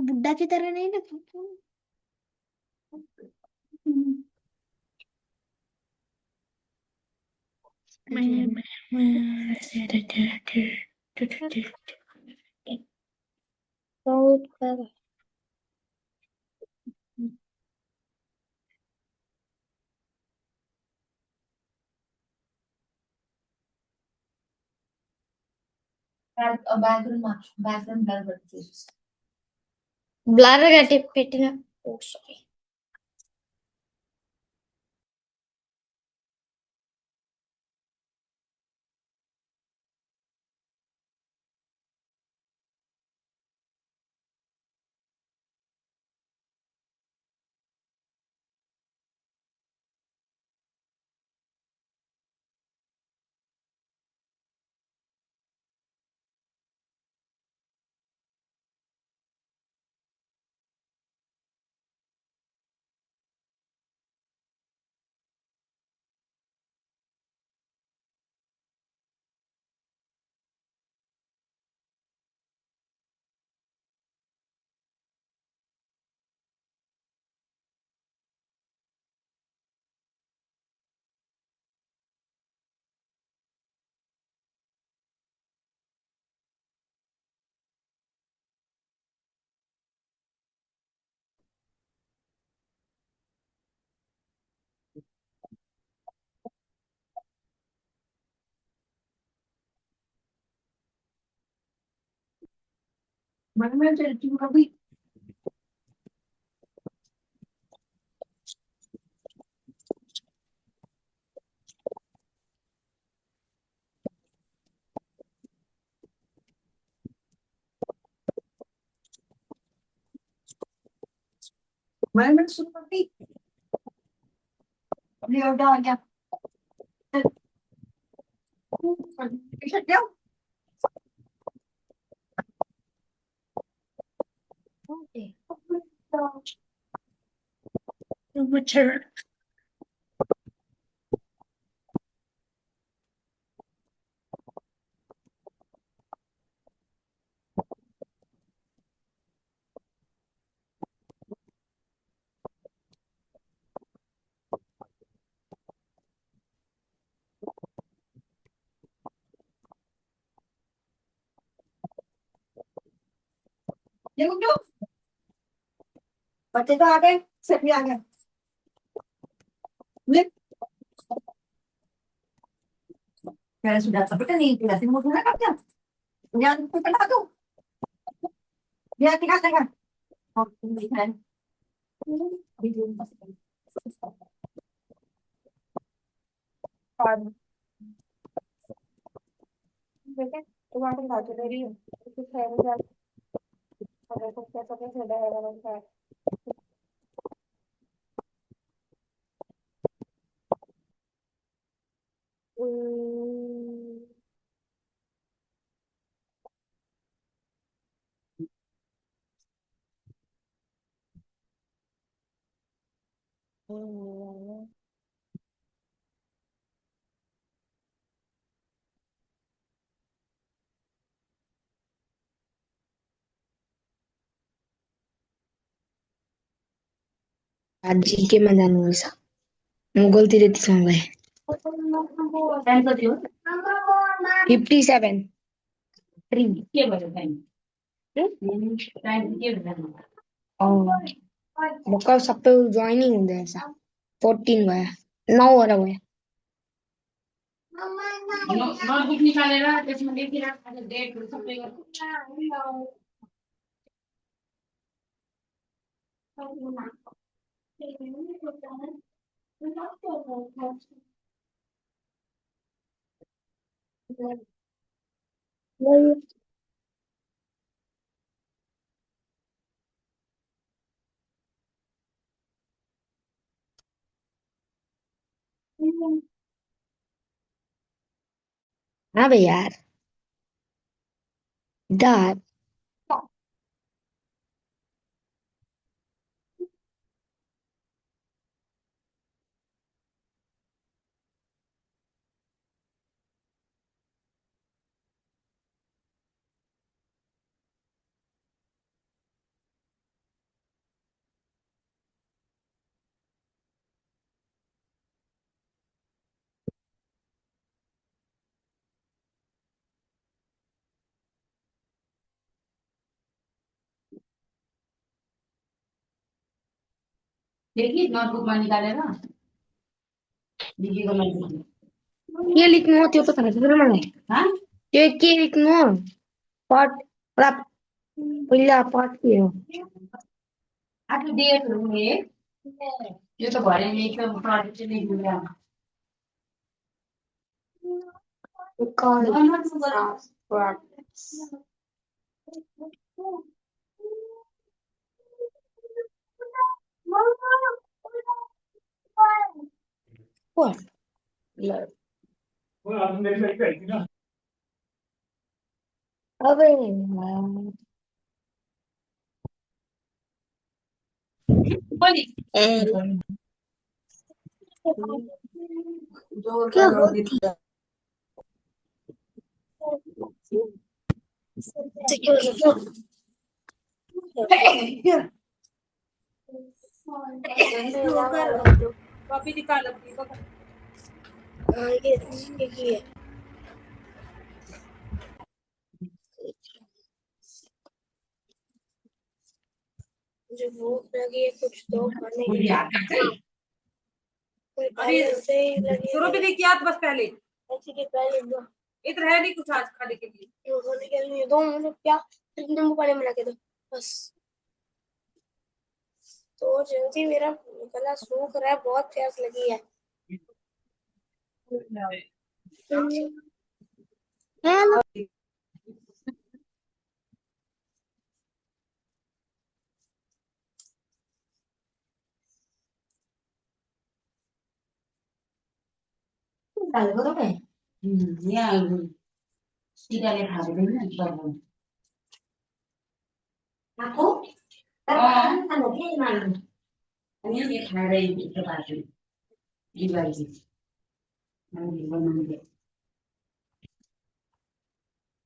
बुड्ढा की तरह नहीं लगता तू? बहुत कर बैकग्राउंड ब्लर करते బ్లర్ గా పెట్టిన. ఓ సారీ. मैं चलती हूँ अभी मैं सुन अभी अभी और आ गया शट डाउन Winter. ये क्यों बच्चे तो आ गए सब भी आ गए ले मैंने सुना था बेटा नहीं तेरा सिम मुझे ना कर दिया यार कोई पढ़ा दो ये क्या देगा और तुम देख रहे हैं और बेटे तुम्हारे साथ चल रही है कुछ है नहीं अगर कुछ कैसा कैसा है आज जी के मजा नहीं वैसा. मुगल ती रहती सॉन्ग है. 57. 3. बुका सब पे ज्वाइनिंग होता है ऐसा. 14 हुआ है. 9 हो रहा है. नोटबुक निकालेर त्यसमा लेखिराख डेट सबै हाँ भाई यार. डर. देखिए नोटबुक में निकालेगा दीदी को नोटबुक के लेख्नु हो त्यो त थाहा छैन मलाई हाँ त्यो के लेख्नु हो पाठ पहिला पाठ के हो आज डेट हुने यो त भरे लेख्यो प्रोजेक्ट चाहिँ लेख्नु What? अबे यार। बोली क्या होती कॉपी निकाल अपनी को ये मुझे भूख लगी है कुछ तो खाने की कोई पहले से ही लगी शुरू भी नहीं किया तो बस पहले ऐसे के पहले दो इधर है नहीं कुछ आज खाने के लिए खाने के लिए दो मुझे क्या नींबू पानी मिला के दो बस तो जल्दी मेरा गला सूख रहा है बहुत प्यास लगी है डालेको तपाईँ यहाँ सिकाले खाएको थिएन नि सर्बन आएको अनि यो खाएर यस्तो भएको दिवाली बनाउनु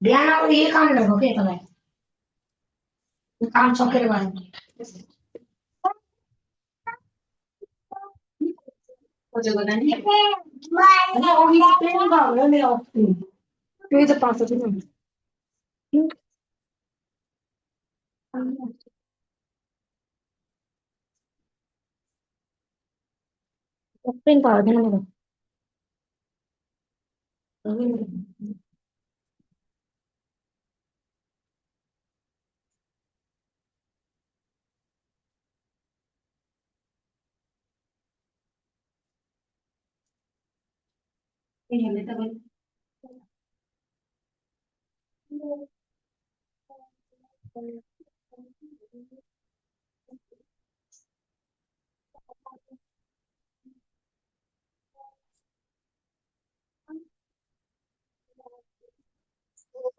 बिहान अब ये काम गरेको के तपाईँ काम सकेर भयो खोजेको नानी त्यही त पाउँछ छैन सबै पाउँदैन मेरो तिमीहरूले तपाईँ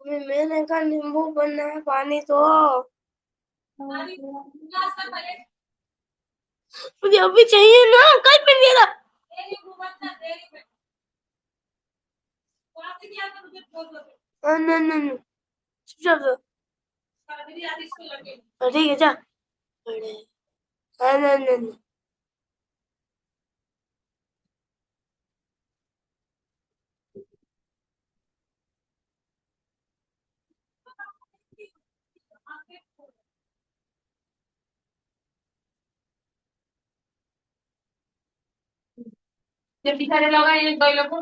मैंने कहा नींबू बनना है पानी तो मुझे अभी चाहिए ना कल पे मेरा नहीं चुपचाप ठीक है जा नहीं त्यो पछाडि लगायो दैलोको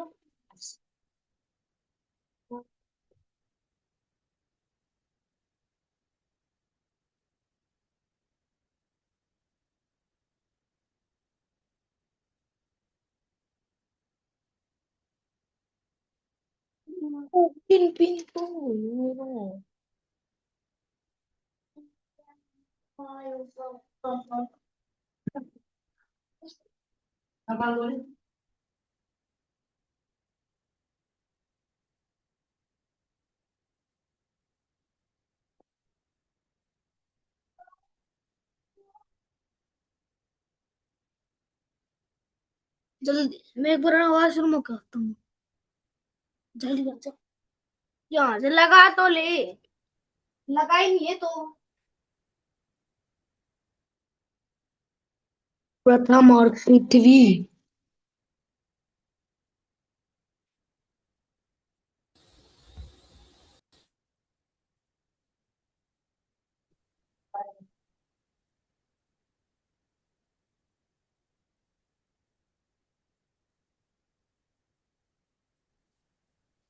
pintu apa boleh जल्दी मैं एक बार वॉशरूम में करता हूँ जल्दी कर जा यहाँ से लगा तो ले लगा ही नहीं है तो प्रथम और पृथ्वी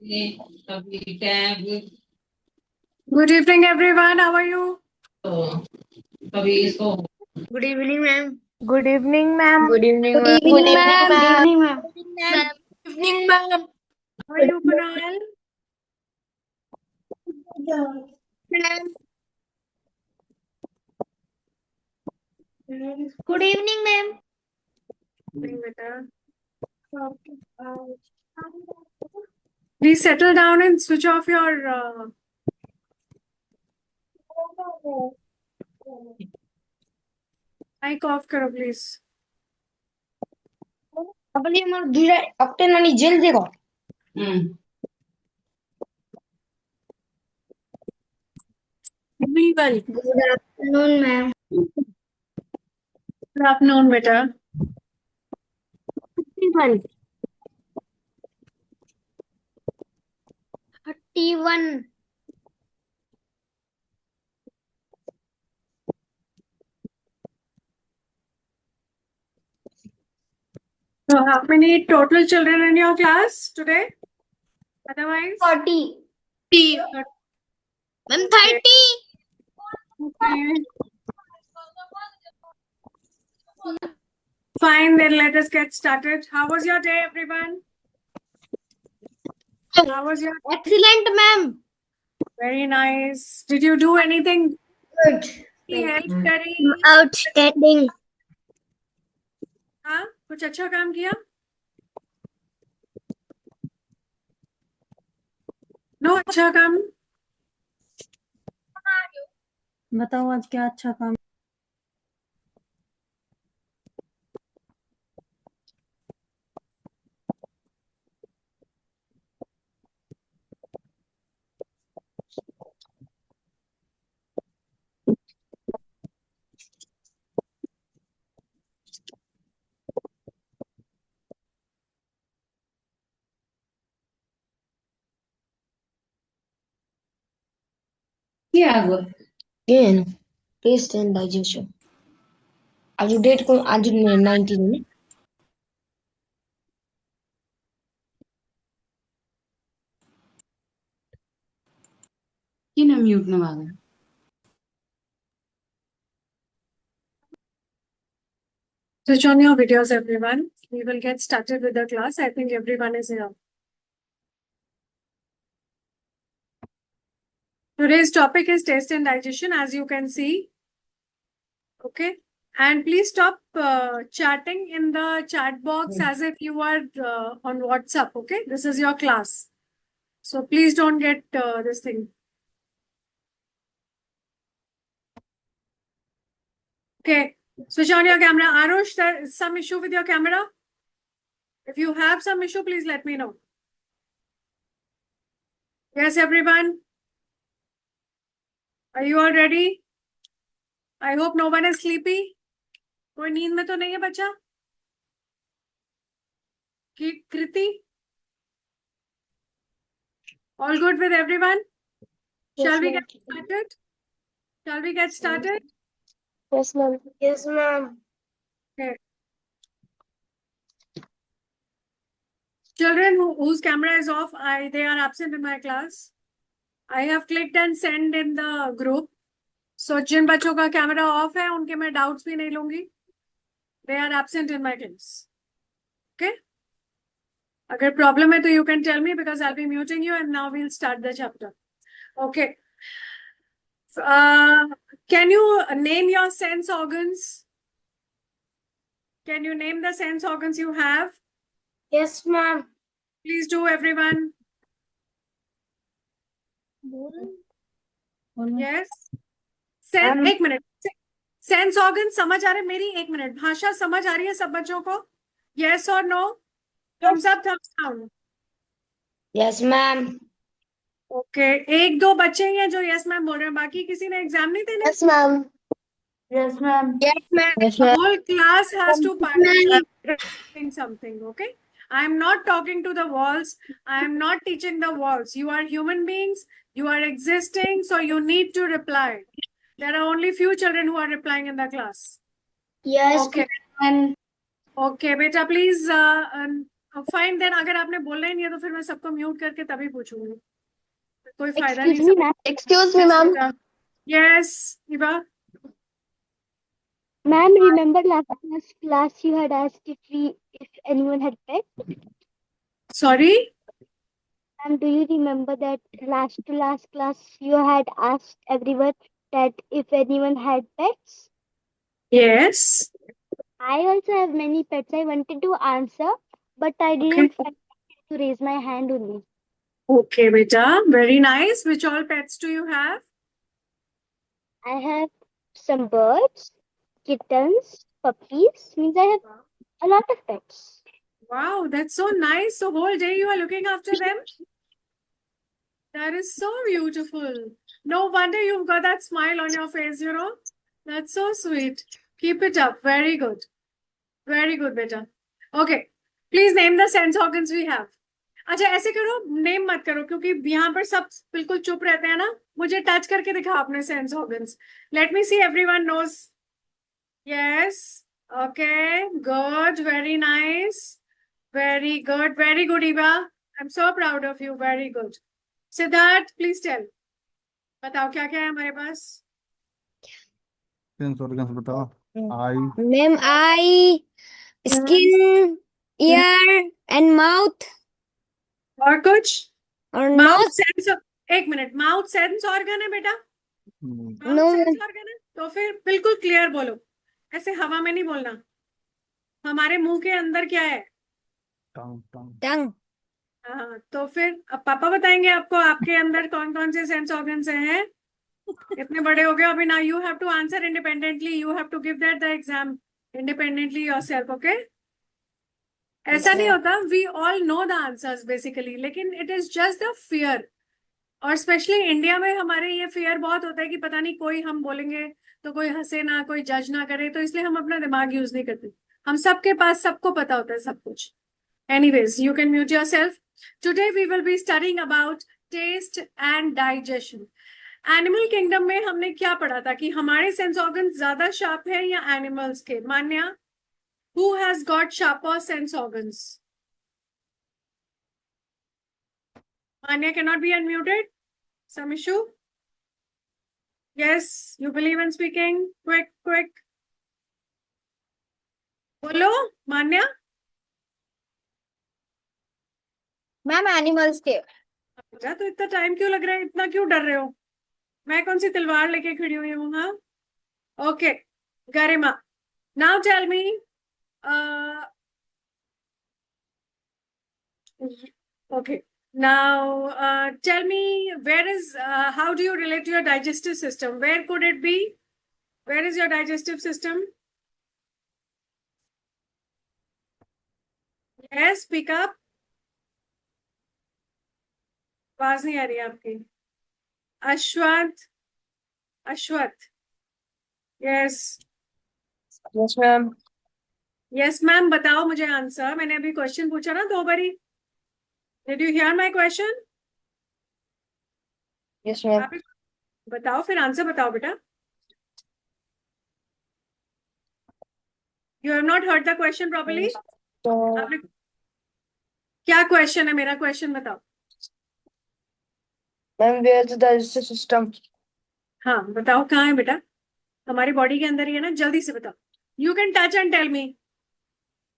कभी tab Good evening, everyone. How are you? कभी इसको good evening ma'am. Good evening, ma'am. Good evening Good ma'am. evening, ma'am. Good evening ma'am. Evening, ma'am. How are you, Kunal? Good evening, ma'am. Doing better. Please settle down and switch off your mic off, karo, please. আপনি আমার দুইটা octane মানে jail দেখো Well, good afternoon ma'am. good afternoon, beta. 31। So, how many total children in your class today? Otherwise, 40। 30. Ma'am 30। Okay. Fine, then let us get started. How was your day, everyone? How was your excellent ma'am. Very nice. Did you do anything? Good. Help करी? Outstanding. हाँ, कुछ अच्छा काम किया? No अच्छा काम? बताओ आज क्या अच्छा काम। ಏನು ಟೇಸ್ಟ್ ಅಂಡ್ ಡೈಜೆಷನ್ आज डेट को आज 19 है किन म्यूट न वाला Switch on your videos, everyone. We will get started with the class. I think everyone is here. Today's topic is taste and digestion, as you can see. Okay. And please stop chatting in the chat box as if you are on WhatsApp. Okay. This is your class. So please don't get this thing. Okay. Switch on your camera. Arush, there is some issue with your camera. If you have some issue, please let me know. Yes, everyone. Are you all ready? I hope no one is sleepy. कोई नींद में तो नहीं है बच्चा? Kriti? All good with everyone? Shall we get started? Shall we get started? Yes ma'am yes ma'am. Okay. Children whose camera is off, they are absent in my class. I have clicked and send in the group. So जिन बच्चों का camera off है उनके मैं doubts भी नहीं लूंगी. They are absent in my class. Okay. अगर problem है तो you can tell me because I'll be muting you and now we'll start the chapter. Okay. Can you name your sense organs? Can you name the sense organs you have? Yes ma'am. Please do, everyone. Yes. एक minute. Sense organ समझ आ रहे मेरी? एक minute. भाषा समझ आ रही है सब बच्चों को? Yes or no? Thumbs up, thumbs down. Yes ma'am Okay. एक दो बच्चे ही हैं जो yes मैम बोल रहे हैं. बाकी किसी ने एग्जाम नहीं देने? Yes ma'am yes ma'am. Yes ma'am The whole class has to participate in something. Okay. I am not talking to the walls. I am not teaching the walls. You are human beings. You are existing. So you need to reply. There are only few children who are replying in the class. Yes Okay. Ma'am. Okay, beta, please fine then, अगर आपने बोलना ही नहीं है तो फिर मैं सबको mute करके तभी पूछूंगी, कोई फायदा Excuse नहीं me, सब। ma'am. Excuse me, ma'am. Yes Hiba. Ma'am, remember last class you had asked if anyone had pet? Sorry, Ma'am, do you remember that last to last class you had asked everyone that if anyone had pets? Yes, I also have many pets. I wanted to answer, but I okay didn't find it to raise my hand only. Okay बेटा, very nice. Which all pets do you have? I have some birds, kittens, puppies. Means I have a lot of pets. Wow, that's so nice. So whole day you are looking after them? That is so beautiful. No wonder you've got that smile on your face, you know. That's so sweet. Keep it up. Very good. Very good, beta. Okay. Please name the sense organs we have. अच्छा ऐसे करो, name मत करो क्योंकि यहाँ पर सब बिल्कुल चुप रहते हैं ना। मुझे टच करके दिखाओ अपने sense organs. Let me see everyone knows. Yes, okay, good, very nice, very good Eva, I am so proud of you, very good. Siddharth please tell, बताओ क्या क्या है हमारे पास। सेंस ऑर्गन्स बताओ। आई, Ma'am, eye, skin, ear, and mouth और कुछ? or mouth nose? Sense, एक minute, mouth sense organ है बेटा? No, mouth ma'am. Sense organ है तो फिर बिल्कुल क्लियर बोलो, ऐसे हवा में नहीं बोलना। हमारे मुंह के अंदर क्या है? टंग टंग Tongue. हाँ, तो फिर अब पापा बताएंगे आपको आपके अंदर कौन कौन से सेंस ऑर्गन्स हैं। इतने बड़े हो गए अभी, ना you have to answer independently, you have to give that the exam independently yourself, okay? ऐसा नहीं होता, we all know the answers basically, लेकिन it is just the fear. और स्पेशली इंडिया में हमारे ये फियर बहुत होता है कि पता नहीं कोई हम बोलेंगे तो कोई हंसे ना, कोई जज ना करे, तो इसलिए हम अपना दिमाग यूज नहीं करते। हम सबके पास सबको पता होता है सब कुछ। Anyways, you can mute yourself. Today we will be studying about taste and digestion. Animal kingdom में हमने क्या पढ़ा था कि हमारे सेंस ऑर्गन ज्यादा शार्प है या एनिमल्स के? मान्या, who has got sharper sense organs? Manya cannot be unmuted. Some issue? Yes, you believe in speaking? Quick, quick. बोलो मान्या। Ma'am, animals के. अच्छा, तो इतना टाइम क्यों लग रहा है, इतना क्यों डर रहे हो? मैं कौन सी तलवार लेके खड़ी हुई हूँ? हाँ, okay, Garima, now tell me, okay, now tell me, where is how do you relate to your digestive system? Where could it be? Where is your digestive system? Yes, speak up. आवाज नहीं आ रही है आपकी। Ashwant, Ashwat, yes Yes, ma'am. Yes ma'am, बताओ मुझे answer. मैंने अभी question पूछा ना 2 बारी। Did you here my question? Yes, ma'am. आप बताओ, फिर आंसर बताओ बेटा। You have not heard the question properly? So, आपने क्या क्वेश्चन है? मेरा क्वेश्चन बताओ। ma'am, where's the digestive system? हाँ बताओ, कहाँ है बेटा? हमारी बॉडी के अंदर ही है ना, जल्दी से बताओ। You can touch and tell me.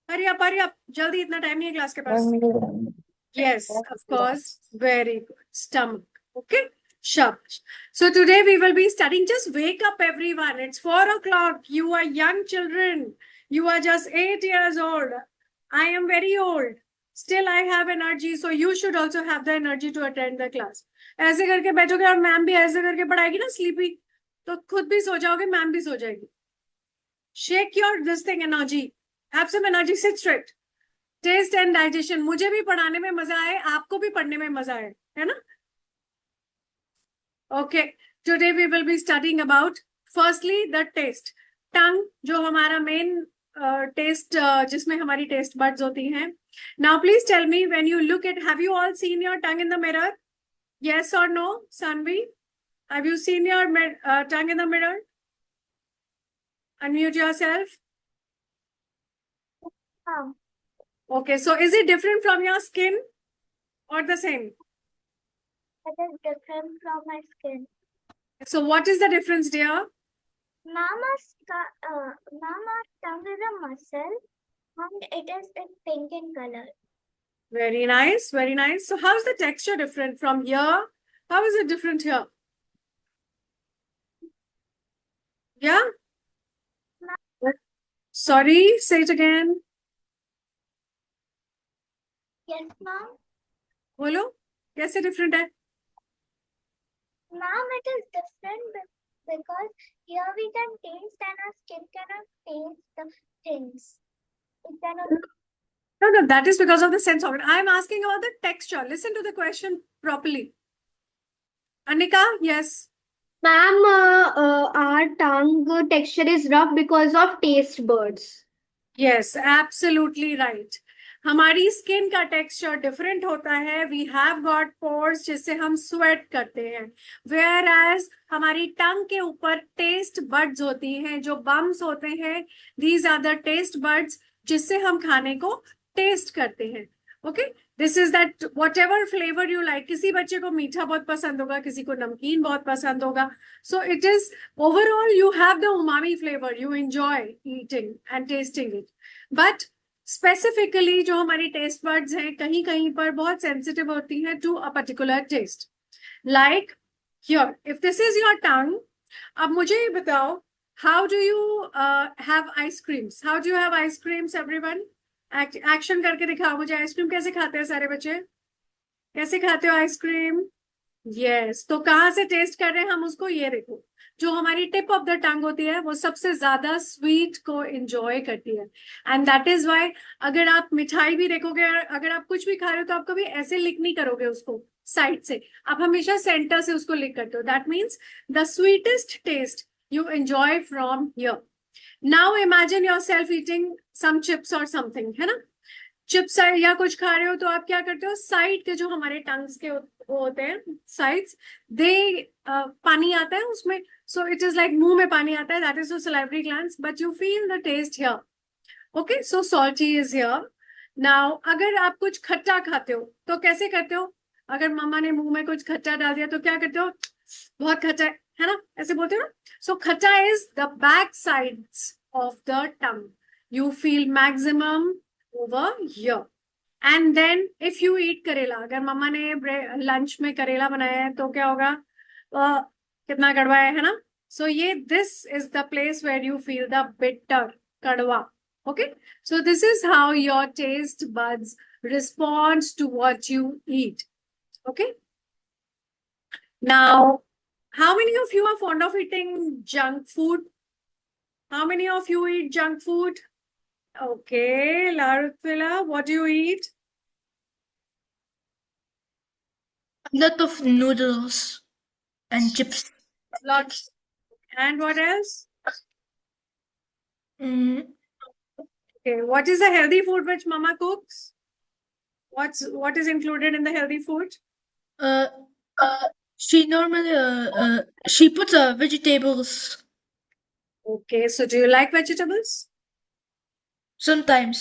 Hurry up जल्दी, इतना टाइम नहीं है क्लास के पास। Ma'am, Yes, of course. Very good. Stomach. Okay. Shabash. So today we will be studying. Just wake up, everyone. It's 4 o'clock. You are young children. You are just 8 years old. I am very old. Still, I have energy. So you should also have the energy to attend the class. ऐसे करके बैठोगे और ma'am भी ऐसे करके पढ़ाएगी ना sleepy, तो खुद भी सो जाओगे, मैम भी सो जाएगी। Shake your this thing energy. Have some energy. Sit straight. Taste and digestion, मुझे भी पढ़ाने में मजा आए, आपको भी पढ़ने में मजा आए, है ना? Okay, today we will be studying about firstly the taste. Tongue, जो हमारा मेन टेस्ट, जिसमें हमारी टेस्ट बड्स होती हैं। Now please tell me, when you look at, have you all seen your tongue in the mirror? Yes or no? Saanvi, have you seen your tongue in the mirror? Unmute yourself. Okay, so is it different from your skin or the same? It is different from my skin. So what is the difference, dear? Mama's tongue is a muscle and it is in pink in color. Very nice, very nice. So how's the texture different from here? How is it different here? Yeah? Sorry, say it again. Yes, ma'am. बोलो कैसे different है? Ma'am, it is different because here we can taste and our skin cannot taste the things. It cannot. No, that is because of the sense organ. I'm asking about the texture. Listen to the question properly. Anika, yes. Ma'am, our tongue texture is rough because of taste buds. Yes, absolutely right. हमारी skin का texture different होता है. We have got pores जिससे हम sweat करते हैं. Where as हमारी टंग के ऊपर टेस्ट बड्स होती हैं जो बम्स होते हैं. These are the taste buds जिससे हम खाने को टेस्ट करते हैं. Okay, this is that whatever flavour you like. किसी बच्चे को मीठा बहुत पसंद होगा, किसी को नमकीन बहुत पसंद होगा. So it is overall you have the umami flavor. You enjoy eating and tasting it. But specifically जो हमारी taste buds हैं कहीं कहीं पर बहुत sensitive होती हैं to a particular taste. Like here, if this is your tongue, अब मुझे ये बताओ, how do you have ice creams? How do you have ice creams, everyone? Action करके दिखाओ मुझे. आइसक्रीम कैसे खाते हैं सारे बच्चे? कैसे खाते हो आइसक्रीम? यस, तो कहाँ से टेस्ट कर रहे हैं हम उसको? ये देखो, जो हमारी टिप ऑफ द टंग होती है वो सबसे ज्यादा स्वीट को एंजॉय करती है. एंड दैट इज व्हाई अगर आप मिठाई भी देखोगे, अगर आप कुछ भी खा रहे हो तो आप कभी ऐसे लिक नहीं करोगे उसको साइड से, आप हमेशा सेंटर से उसको लिक करते हो. That means the sweetest taste you enjoy from here. Now imagine yourself eating some chips और समथिंग, है ना. चिप्स या कुछ खा रहे हो तो आप क्या करते हो, साइड के जो हमारे टंग्स के वो होते हैं साइड्स, दे पानी आता है उसमें. सो इट इज लाइक मुंह में पानी आता है. That is the salivary glands, but you feel the taste here. Okay, so salty is here. Now अगर आप कुछ खट्टा खाते हो तो कैसे करते हो? अगर मम्मा ने मुंह में कुछ खट्टा डाल दिया तो क्या करते हो? बहुत खट्टा है ना, ऐसे बोलते हो ना. सो खट्टा is the back sides of the tongue. You feel maximum over here. And then if you eat करेला, अगर मम्मा ने लंच में करेला बनाया है तो क्या होगा? कितना कड़वा है ना. So ये this is the place where you feel the bitter, कड़वा. Okay, so this is how your taste buds responds to what you eat. Okay, now how many of you are fond of eating junk food? How many of you eat junk food? Okay, Larutwila, what do you eat? A lot of noodles and chips. Lots. And what else? Okay, what is the healthy food which Mama cooks? What is included in the healthy food? She normally she puts vegetables. Okay, so do you like vegetables? Sometimes.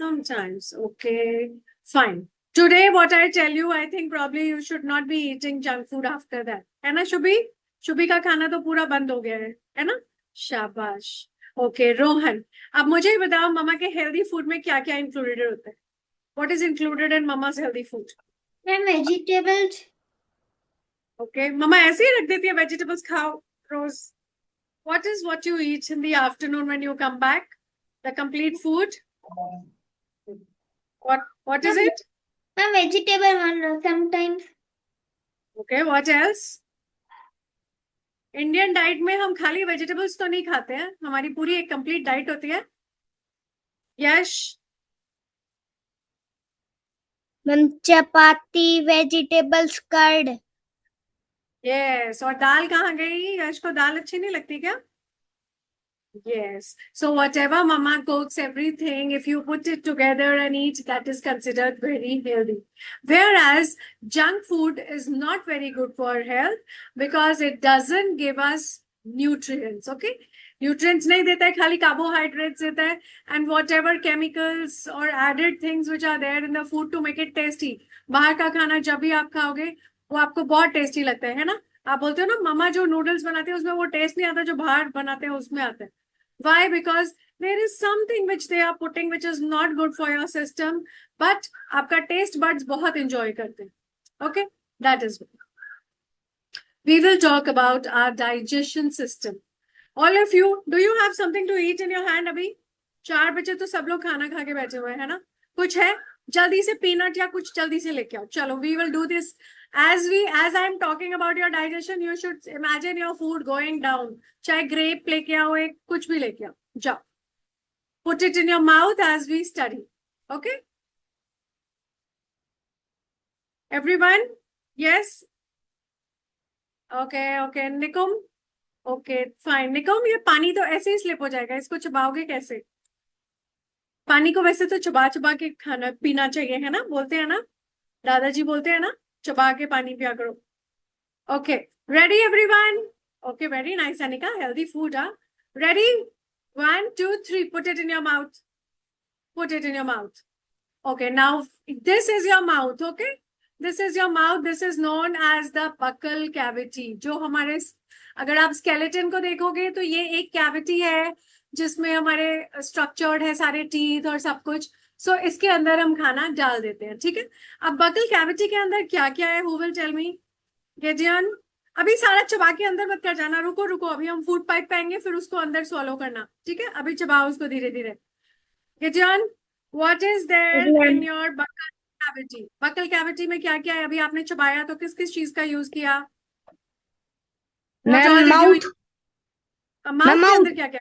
Sometimes. Okay, fine. Today, what I tell you, I think probably you should not be eating junk food after that. है ना शुभी? शुभी का खाना तो पूरा बंद हो गया है ना? शाबाश. Okay, रोहन, अब मुझे ही बताओ मम्मा के हेल्दी फूड में क्या क्या इंक्लूडेड होता है? What is included in mama's healthy food? Vegetables. Okay, मम्मा ऐसे ही रख देती है vegetables खाओ रोज. What is what you eat in the afternoon when you come back? The complete food? What is it? A vegetable sometimes. Okay, what else? Indian diet में हम खाली vegetables तो नहीं खाते हैं, हमारी पूरी एक कंप्लीट डाइट होती है. यश, चपाती, वेजिटेबल्स, कर्ड. यस. और दाल कहाँ गई? यश को दाल अच्छी नहीं लगती क्या? Yes. So whatever mama cooks, everything, if you put it together and eat, that is considered very healthy. Whereas junk food is not very good for health because it doesn't give us nutrients, okay. Nutrients नहीं देता है, खाली carbohydrates देता है, and whatever chemicals और added things which are there in the food to make it tasty. बाहर का खाना जब भी आप खाओगे वो आपको बहुत टेस्टी लगता है ना। आप बोलते हो ना मम्मा जो नूडल्स बनाते हैं उसमें वो टेस्ट नहीं आता जो बाहर बनाते हैं उसमें आता है। Why? Because there is something which they are putting which is not good for your system, but आपका टेस्ट बड्स बहुत इंजॉय करते हैं, okay. That is we will talk about our digestion system. All of you, do you have something to eat in your hand अभी? 4 बजे तो सब लोग खाना खा के बैठे हुए हैं ना। कुछ है? जल्दी से पीनट या कुछ जल्दी से लेके आओ। चलो, we will do this as I am talking about your digestion. You should imagine your food going down. चाहे grape लेके आओ, एक कुछ भी लेके आओ, जाओ। Put it in your mouth as we study. Okay? Everyone? Yes? Okay okay Nikum, okay fine. Nikum, ये पानी तो ऐसे ही स्लिप हो जाएगा, इसको चबाओगे कैसे? पानी को वैसे तो चबा चबा के खाना पीना चाहिए है ना, बोलते हैं ना, दादाजी बोलते हैं ना, चबा के पानी पिया करो। Okay, ready everyone? Okay, very nice Anika, healthy food. Ready? 1 2 3, put it in your mouth, put it in your mouth. Okay, now this is your mouth, okay, this is your mouth, this is known as the buccal cavity. जो हमारे, अगर आप skeleton को देखोगे तो ये एक cavity है जिसमें हमारे स्ट्रक्चर्ड है सारे टीथ और सब कुछ। सो इसके अंदर हम खाना डाल देते हैं, ठीक है। अब बकल कैविटी के अंदर क्या क्या है, who will tell me? Gideon, अभी सारा चबा के अंदर मत कर जाना, रुको रुको, अभी हम फूड पाइप पाएंगे फिर उसको अंदर स्वॉलो करना, ठीक है। अभी चबाओ उसको धीरे धीरे। Gideon, what is there in your buccal cavity? Buccal cavity में क्या क्या है? अभी आपने चबाया तो किस किस चीज का यूज किया? मैम माउथ, माउथ के अंदर क्या क्या?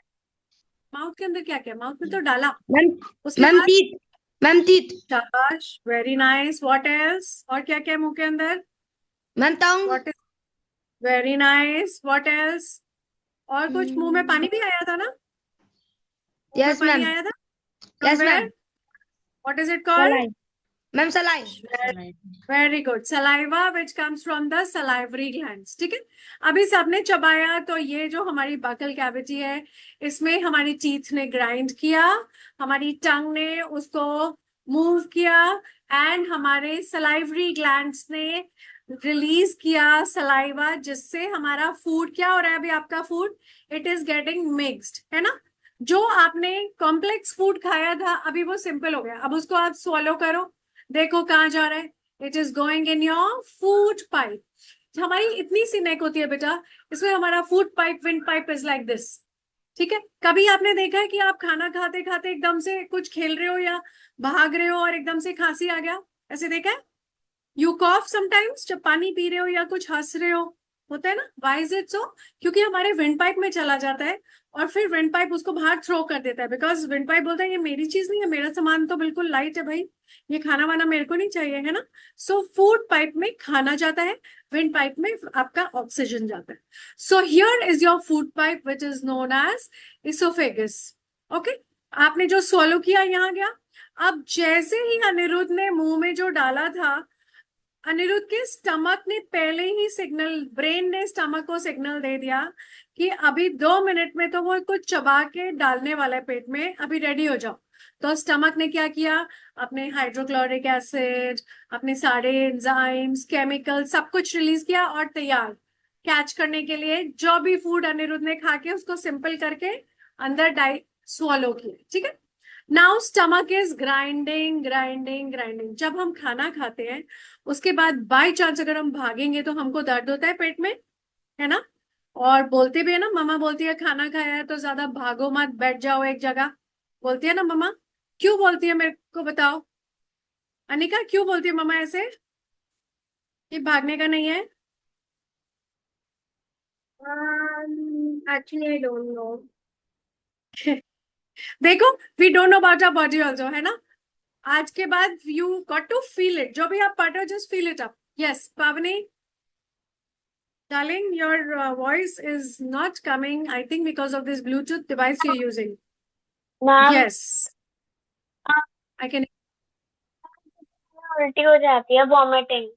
माउथ के अंदर क्या क्या? माउथ में तो डाला। मैम उसके मैम बाद टीथ, मैम टीथ, शाबाश, वेरी नाइस। What else? और क्या क्या मुंह के अंदर? Ma'am tongue, what is? Very nice. What else? और कुछ? मुंह में पानी भी आया था ना? मुंह में यस पानी मैम, आया था? Yes ma'am, what is it called? Ma'am saline, very good, saliva which comes from the salivary glands, ठीक है। अभी सबने चबाया तो ये जो हमारी बकल कैविटी है इसमें हमारी टीथ ने ग्राइंड किया, हमारी टंग ने उसको मूव किया, एंड हमारे सलाइवरी ग्लैंड्स ने रिलीज किया सलाइवा, जिससे हमारा फूड क्या हो रहा है? अभी आपका food it is getting mixed, है ना। जो आपने कॉम्प्लेक्स फूड खाया था अभी वो सिंपल हो गया, अब उसको आप स्वॉलो करो, देखो कहाँ जा रहा है, it is going in your food pipe. हमारी इतनी सी नेक होती है बेटा, इसमें हमारा food pipe, wind pipe is like this, ठीक है। कभी आपने देखा है कि आप खाना खाते खाते एकदम से कुछ खेल रहे हो या भाग रहे हो और एकदम से खांसी आ गया? ऐसे देखा है? यू कॉफ समटाइम्स जब पानी पी रहे हो या कुछ हंस रहे हो, होता है ना। Why is it so? क्योंकि हमारे विंड पाइप में चला जाता है और फिर विंड पाइप उसको बाहर थ्रो कर देता है, बिकॉज विंड पाइप बोलता है ये मेरी चीज नहीं है, मेरा सामान तो बिल्कुल लाइट है भाई, ये खाना वाना मेरे को नहीं चाहिए, है ना। सो फूड पाइप में खाना जाता है, विंड पाइप में आपका ऑक्सीजन जाता है। So here is your food pipe which is known as oesophagus, okay. आपने जो स्वॉलो किया यहाँ गया। अब जैसे ही अनिरुद्ध ने मुंह में जो डाला था, अनिरुद्ध के स्टमक ने पहले ही सिग्नल, ब्रेन ने स्टमक को सिग्नल दे दिया कि अभी 2 मिनट में तो वो कुछ चबा के डालने वाला है पेट में, अभी रेडी हो जाओ। तो स्टमक ने क्या किया? अपने हाइड्रोक्लोरिक एसिड, अपने सारे एंजाइम्स, केमिकल, सब कुछ रिलीज किया और तैयार कैच करने के लिए जो भी फूड अनिरुद्ध ने खा के उसको सिंपल करके अंदर स्वॉलो किया, ठीक है। Now stomach is grinding grinding grinding. जब हम खाना खाते हैं उसके बाद बाय चांस अगर हम भागेंगे तो हमको दर्द होता है पेट में, है ना। और बोलते भी है ना, मम्मा बोलती है खाना खाया है तो ज्यादा भागो मत, बैठ जाओ एक जगह, बोलती है ना मम्मा। क्यों बोलती है मेरे को बताओ अनिका, क्यों बोलती है मम्मा ऐसे कि भागने का नहीं है? Actually I don't know. देखो, we don't know about our body also, है ना। आज के बाद you got to feel it, जो भी आप पढ़ रहे हो just feel it up. Yes Pavani darling, your voice is not coming, I think because of this Bluetooth device you're using. Ma'am Yes, I can. उल्टी हो जाती है, वॉमिटिंग।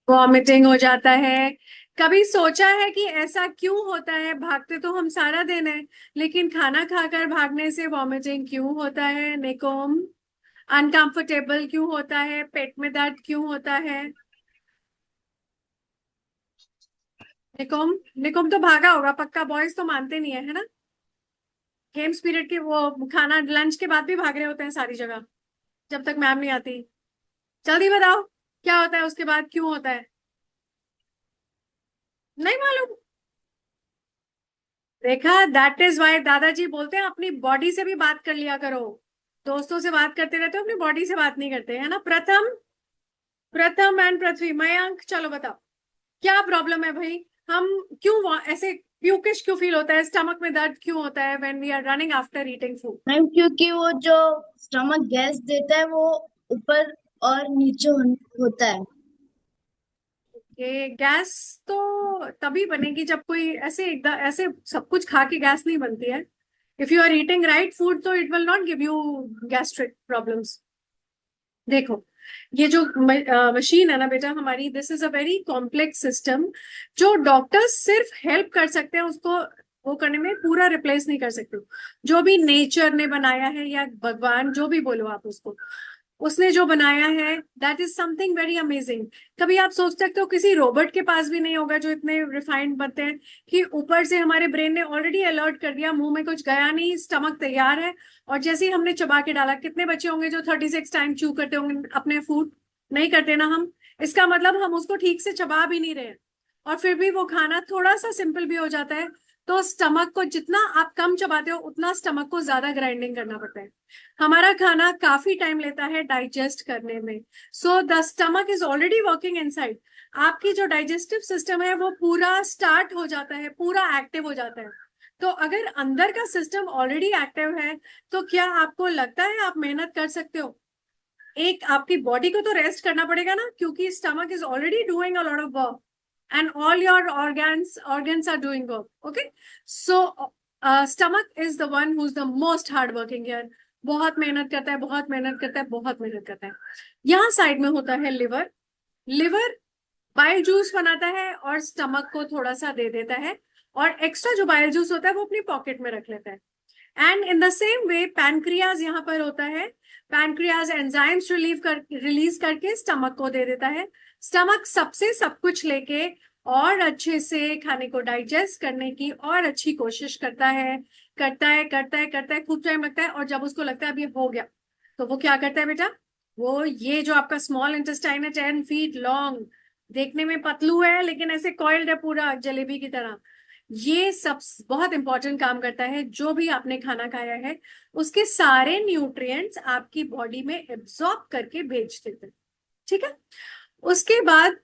वॉमिटिंग हो जाता है, कभी सोचा है कि ऐसा क्यों होता है? भागते तो हम सारा दिन है, लेकिन खाना खाकर भागने से वॉमिटिंग क्यों होता है? निकोम, अनकंफर्टेबल क्यों होता है? पेट में दर्द क्यों होता है? निकोम, निकोम तो भागा होगा पक्का, बॉयज तो मानते नहीं है ना? गेम्स पीरियड के वो खाना लंच के बाद भी भाग रहे होते हैं सारी जगह, जब तक मैम नहीं आती। जल्दी बताओ, क्या होता है उसके बाद, क्यों होता है? नहीं मालूम? देखा, दैट इज वाई दादाजी बोलते हैं अपनी बॉडी से भी बात कर लिया करो। दोस्तों से बात करते रहते हो, अपनी बॉडी से बात नहीं करते, है ना? प्रथम, प्रथम एंड पृथ्वी, मयंक, चलो बताओ क्या प्रॉब्लम है भाई? हम क्यों ऐसे प्यूकिश क्यों फील होता है? स्टमक में दर्द क्यों होता है when we are running after eating food? Ma'am क्योंकि वो जो स्टमक गैस देता है वो ऊपर और नीचे होता है। ये गैस तो तभी बनेगी जब कोई ऐसे एकदम ऐसे सब कुछ खा के गैस नहीं बनती है। If you are eating right food तो it will not give you gastric problems. देखो, ये जो मशीन है ना बेटा हमारी, this is a very complex system जो डॉक्टर्स सिर्फ हेल्प कर सकते हैं उसको वो करने में, पूरा रिप्लेस नहीं कर सकते। जो भी नेचर ने बनाया है या भगवान, जो भी बोलो आप उसको, उसने जो बनाया है that is something very amazing. कभी आप सोच सकते हो किसी रोबोट के पास भी नहीं होगा जो इतने रिफाइंड बनते हैं कि ऊपर से हमारे ब्रेन ने ऑलरेडी अलर्ट कर दिया, मुंह में कुछ गया नहीं, स्टमक तैयार है, और जैसे ही हमने चबा के डाला। कितने बच्चे होंगे जो 36 टाइम च्यू करते होंगे अपने फूड? नहीं करते ना हम। इसका मतलब हम उसको ठीक से चबा भी नहीं रहे, और फिर भी वो खाना थोड़ा सा सिंपल भी हो जाता है। तो स्टमक को जितना आप कम चबाते हो उतना स्टमक को ज्यादा ग्राइंडिंग करना पड़ता है। हमारा खाना काफी टाइम लेता है डाइजेस्ट करने में। So the stomach is already working inside. आपकी जो डाइजेस्टिव सिस्टम है वो पूरा स्टार्ट हो जाता है, पूरा एक्टिव हो जाता है। तो अगर अंदर का सिस्टम ऑलरेडी एक्टिव है तो क्या आपको लगता है आप मेहनत कर सकते हो? एक आपकी बॉडी को तो रेस्ट करना पड़ेगा ना, क्योंकि stomach is already doing a lot of work and all your organs are doing work. Okay, so stomach is the one who's the most hard working here. बहुत मेहनत करता है, बहुत मेहनत करता है, बहुत मेहनत करता है। यहाँ साइड में होता है लिवर। लिवर बाइल जूस बनाता है और स्टमक को थोड़ा सा दे देता है, और एक्स्ट्रा जो बाइल जूस होता है वो अपनी पॉकेट में रख लेता है। And in the same way pancreas यहाँ पर होता है। पैनक्रियाज एंजाइम्स रिलीज करके स्टमक को दे देता है। स्टमक सबसे सब कुछ लेके और अच्छे से खाने को डाइजेस्ट करने की और अच्छी कोशिश करता है, करता है, करता है, करता है, खूब टाइम लगता है, और जब उसको लगता है अब ये हो गया तो वो क्या करता है बेटा? वो ये जो आपका स्मॉल इंटेस्टाइन है 10 फीट लॉन्ग, देखने में पतलू है लेकिन ऐसे कॉइल्ड है पूरा जलेबी की तरह, ये सब बहुत इंपॉर्टेंट काम करता है। जो भी आपने खाना खाया है उसके सारे न्यूट्रिएंट्स आपकी बॉडी में एब्जॉर्ब करके भेज देते हैं। ठीक है, उसके बाद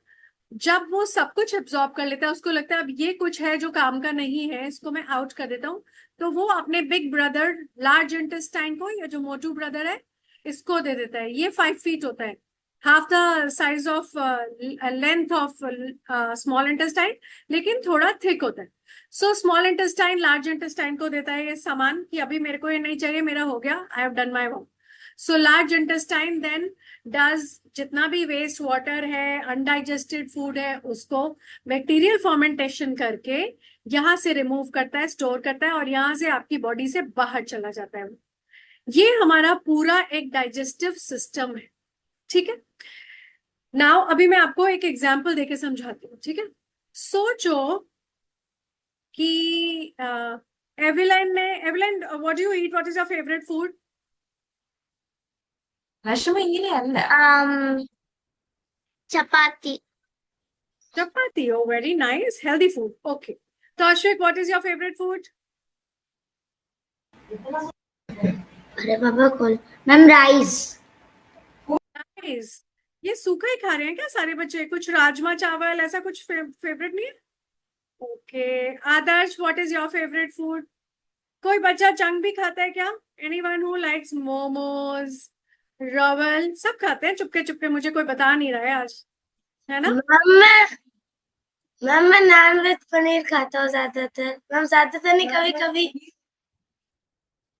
जब वो सब कुछ एब्जॉर्ब कर लेता है, उसको लगता है अब ये कुछ है जो काम का नहीं है, इसको मैं आउट कर देता हूँ, तो वो अपने बिग ब्रदर लार्ज इंटेस्टाइन को, या जो मोटू ब्रदर है, इसको दे देता है। ये 5 फीट होता है, half the size of length of small intestine, लेकिन थोड़ा थिक होता है। So small intestine large intestine को देता है ये सामान कि अभी मेरे को ये नहीं चाहिए, मेरा हो गया, I have done my work. So large intestine then does जितना भी वेस्ट वाटर है, अनडाइजेस्टेड फूड है, उसको बैक्टीरियल फर्मेंटेशन करके यहाँ से रिमूव करता है, स्टोर करता है, और यहाँ से आपकी बॉडी से बाहर चला जाता है। ये हमारा पूरा एक डाइजेस्टिव सिस्टम है। ठीक है, नाउ अभी मैं आपको एक एग्जाम्पल देके समझाती हूँ। ठीक है, सोचो कि एविलाइन what do you eat, what is your favourite food? വിഷമം ഇങ്ങനെയല്ല. Chapati. Chapati. Oh, very nice. Healthy food. Okay. So, Ashwik, what is your favorite food? अरे बाबा कौन मैम? राइस। Nice. ये सूखा ही खा रहे हैं क्या सारे बच्चे? कुछ राजमा चावल ऐसा कुछ फेवरेट नहीं है? Okay. Adarsh, what is your favourite food? कोई बच्चा चंग भी खाता है क्या? एनीवन हु लाइक्स मोमोज, रवल, सब खाते हैं चुपके चुपके, मुझे कोई बता नहीं रहा है आज, है ना? मैम मैं नान विद पनीर खाता हूँ ज्यादातर। मैम ज्यादातर नहीं, कभी कभी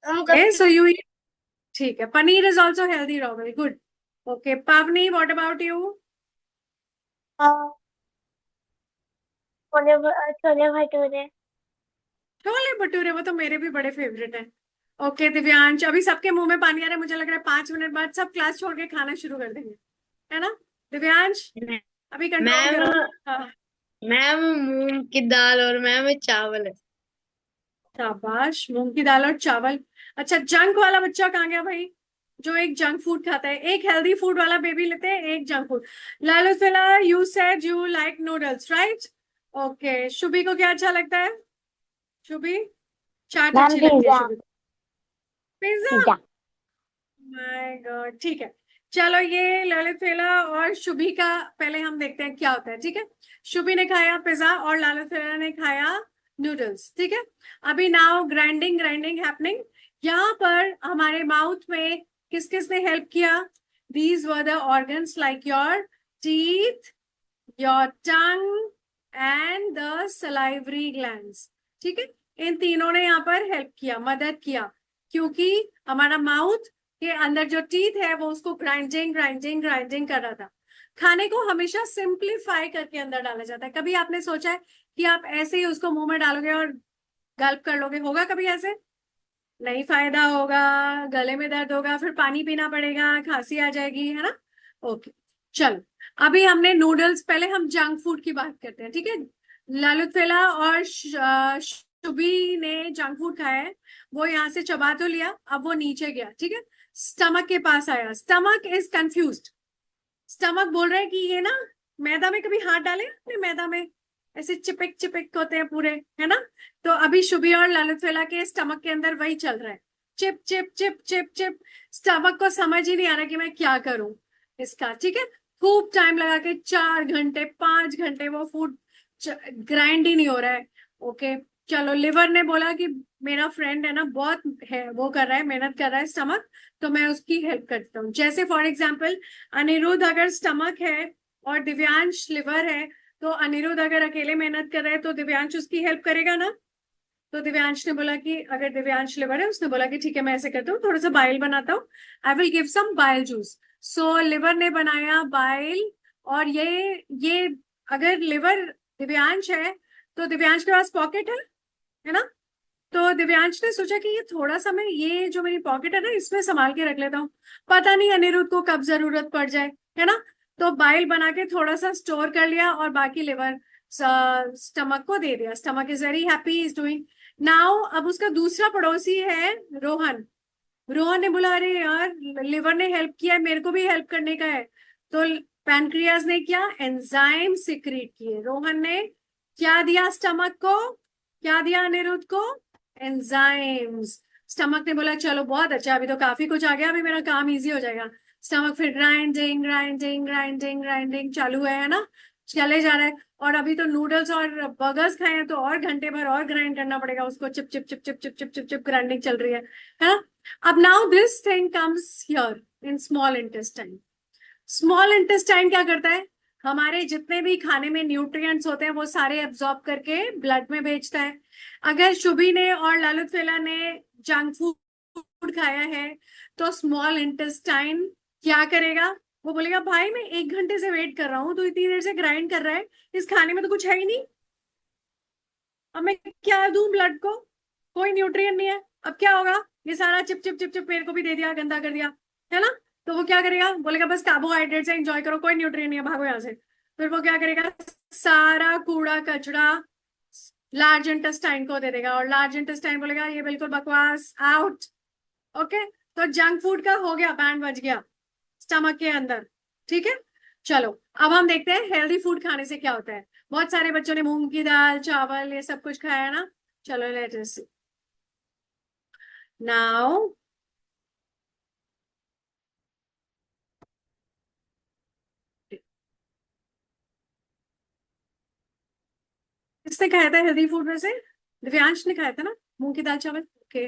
हम Okay, so you eat. ठीक है, paneer is also healthy, Ravi. Good. Okay, Pavni, what about you? Chole bhature. Chole bhature वो तो मेरे भी बड़े फेवरेट हैं। ओके दिव्यांश, अभी सबके मुंह में पानी आ रहा है, मुझे लग रहा है 5 मिनट बाद सब क्लास छोड़ के खाना शुरू कर देंगे, है ना दिव्यांश? अभी कंट्रोल मैम करो। हाँ, मैम मूंग की दाल और मैम चावल है। शाबाश, मूंग की दाल और चावल। अच्छा, जंक वाला बच्चा कहाँ गया भाई, जो एक जंक फूड खाता है? एक हेल्दी फूड वाला बेबी लेते हैं, एक जंक फूड। लालूसला, you said you like noodles, right? Okay, Shubhi को क्या अच्छा लगता है? शुभी, चाट मैम अच्छी लगती है पिज्जा। शुभी को। पिज्जा? पिज्जा। माय गॉड, ठीक है। चलो, ये ललित वेला और शुभी का पहले हम देखते हैं क्या होता है, ठीक है? शुभी ने खाया पिज्जा और ललित वेला ने खाया नूडल्स, ठीक है? अभी नाउ ग्राइंडिंग ग्राइंडिंग हैपनिंग। यहाँ पर हमारे माउथ में किस किस ने हेल्प किया? These were the organs like your teeth, your tongue and the salivary glands, ठीक है? इन तीनों ने यहाँ पर हेल्प किया, मदद किया, क्योंकि हमारा माउथ के अंदर जो टीथ है वो उसको ग्राइंडिंग ग्राइंडिंग ग्राइंडिंग कर रहा था। खाने को हमेशा सिंप्लीफाई करके अंदर डाला जाता है। कभी आपने सोचा है कि आप ऐसे ही उसको मुंह में डालोगे और गल्प कर लोगे? होगा कभी ऐसे? नहीं, फायदा होगा, गले में दर्द होगा, फिर पानी पीना पड़ेगा, खांसी आ जाएगी, है ना? ओके, चलो, अभी हमने नूडल्स, पहले हम जंक फूड की बात करते हैं, ठीक है? ललितवेला और शुभी ने जंक फूड खाया है, वो यहाँ से चबा तो लिया, अब वो नीचे गया, ठीक है? स्टमक के पास आया, स्टमक इज कंफ्यूज्ड। स्टमक बोल रहा है कि ये ना, मैदा में कभी हाथ डाले अपने? मैदा में ऐसे चिपक चिपक होते हैं पूरे, है ना? तो अभी शुभी और ललितवेला के स्टमक के अंदर वही चल रहा है, chip chip chip chip chip. Stomach को समझ ही नहीं आ रहा कि मैं क्या करूं इसका, ठीक है? खूब टाइम लगा के 4 घंटे 5 घंटे वो फूड ग्राइंड ही नहीं हो रहा है। ओके, चलो, लिवर ने बोला कि मेरा फ्रेंड है ना, बहुत है, वो कर रहा है, मेहनत कर रहा है स्टमक, तो मैं उसकी हेल्प करता हूँ। जैसे फॉर एग्जाम्पल, अनिरुद्ध अगर स्टमक है और दिव्यांश लिवर है, तो अनिरुद्ध अगर अकेले मेहनत कर रहा है तो दिव्यांश उसकी हेल्प करेगा ना? तो दिव्यांश ने बोला कि अगर दिव्यांश लिवर है, उसने बोला कि ठीक है, मैं ऐसे करता हूँ, थोड़ा सा बाइल बनाता हूँ, I will give some bile juice. So liver ने बनाया बाइल, और ये अगर लिवर दिव्यांश है तो दिव्यांश के पास पॉकेट है ना? तो दिव्यांश ने सोचा कि ये थोड़ा सा मैं, ये जो मेरी पॉकेट है ना, इसमें संभाल के रख लेता हूँ, पता नहीं अनिरुद्ध को कब जरूरत पड़ जाए, है ना? तो बाइल बना के थोड़ा सा स्टोर कर लिया और बाकी लिवर स्टमक को दे दिया। Stomach is very happy, is doing now. अब उसका दूसरा पड़ोसी है रोहन। रोहन ने बोला, अरे यार, लिवर ने हेल्प किया है, मेरे को भी हेल्प करने का है। तो पैनक्रियाज ने क्या, एंजाइम सिक्रीट किए। रोहन ने क्या दिया स्टमक को, क्या दिया अनिरुद्ध को? एंजाइम्स। स्टमक ने बोला चलो बहुत अच्छा, अभी तो काफी कुछ आ गया, अभी मेरा काम इजी हो जाएगा। स्टमक फिर ग्राइंडिंग ग्राइंडिंग ग्राइंडिंग ग्राइंडिंग चालू है ना, चले जा रहा है। और अभी तो नूडल्स और बर्गर्स खाए हैं, तो और घंटे भर और ग्राइंड करना पड़ेगा उसको, chip chip chip chip chip chip chip chip grinding चल रही है ना? अब now this thing comes here in small intestine. Small intestine क्या करता है? हमारे जितने भी खाने में न्यूट्रिएंट्स होते हैं वो सारे एब्जॉर्ब करके ब्लड में भेजता है। अगर शुभी ने और ललितवेला ने जंक फूड खाया है, तो स्मॉल इंटेस्टाइन क्या करेगा? वो बोलेगा, भाई मैं 1 घंटे से वेट कर रहा हूँ, तो इतनी देर से ग्राइंड कर रहा है, इस खाने में तो कुछ है ही नहीं, अब मैं क्या दूं ब्लड को? कोई न्यूट्रिएंट नहीं है, अब क्या होगा? ये सारा चिप चिप चिप चिप मेरे को भी दे दिया, गंदा कर दिया, है ना? तो वो क्या करेगा? बोलेगा बस कार्बोहाइड्रेट से एंजॉय करो, कोई न्यूट्रिएंट नहीं है, भागो यहाँ से। फिर वो क्या करेगा? सारा कूड़ा कचड़ा लार्ज इंटेस्टाइन को दे देगा, और लार्ज इंटेस्टाइन बोलेगा ये बिल्कुल बकवास, आउट। ओके, तो जंक फूड का हो गया, बैंड बज गया स्टमक के अंदर, ठीक है? चलो, अब हम देखते हैं हेल्दी फूड खाने से क्या होता है। बहुत सारे बच्चों ने मूंग की दाल, चावल, ये सब कुछ खाया है ना? चलो, लेट अस सी नाउ। किसने खाया था हेल्दी फूड में से? दिव्यांश ने खाया था ना, मूंग की दाल चावल। ओके,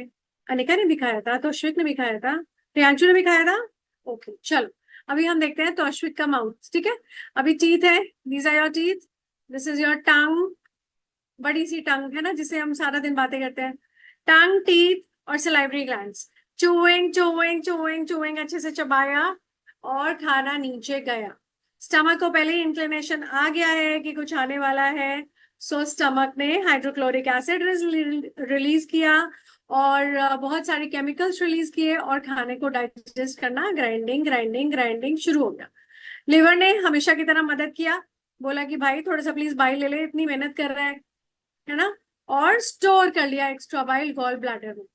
अनिका ने भी खाया था, तौशिक ने भी खाया था, प्रियांशु ने भी खाया था। ओके, चलो, अभी हम देखते हैं तौशिक का माउथ, ठीक है? अभी टीथ है, these are your teeth, this is your tongue, बड़ी सी टंग है ना, जिसे हम सारा दिन बातें करते हैं। टंग, टीथ और salivary glands. Chewing chewing chewing chewing, अच्छे से चबाया और खाना नीचे गया। स्टमक को पहले इंक्लिनेशन आ गया है कि कुछ आने वाला है, सो स्टमक ने हाइड्रोक्लोरिक एसिड रिलीज किया और बहुत सारे केमिकल्स रिलीज किए और खाने को डाइजेस्ट करना ग्राइंडिंग ग्राइंडिंग ग्राइंडिंग शुरू हो गया। लिवर ने हमेशा की तरह मदद किया, बोला कि भाई थोड़ा सा प्लीज बाइल ले ले, इतनी मेहनत कर रहा है ना, और स्टोर कर लिया एक्स्ट्रा बाइल गॉल ब्लैडर में।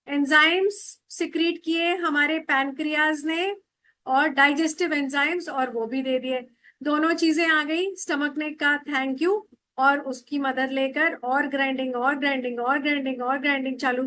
एंजाइम्स सिक्रीट किए हमारे पैनक्रियाज ने और डाइजेस्टिव एंजाइम्स, और वो भी दे दिए। दोनों चीजें आ गई, स्टमक ने कहा थैंक यू और उसकी मदद लेकर और ग्राइंडिंग और ग्राइंडिंग और ग्राइंडिंग और ग्राइंडिंग चालू।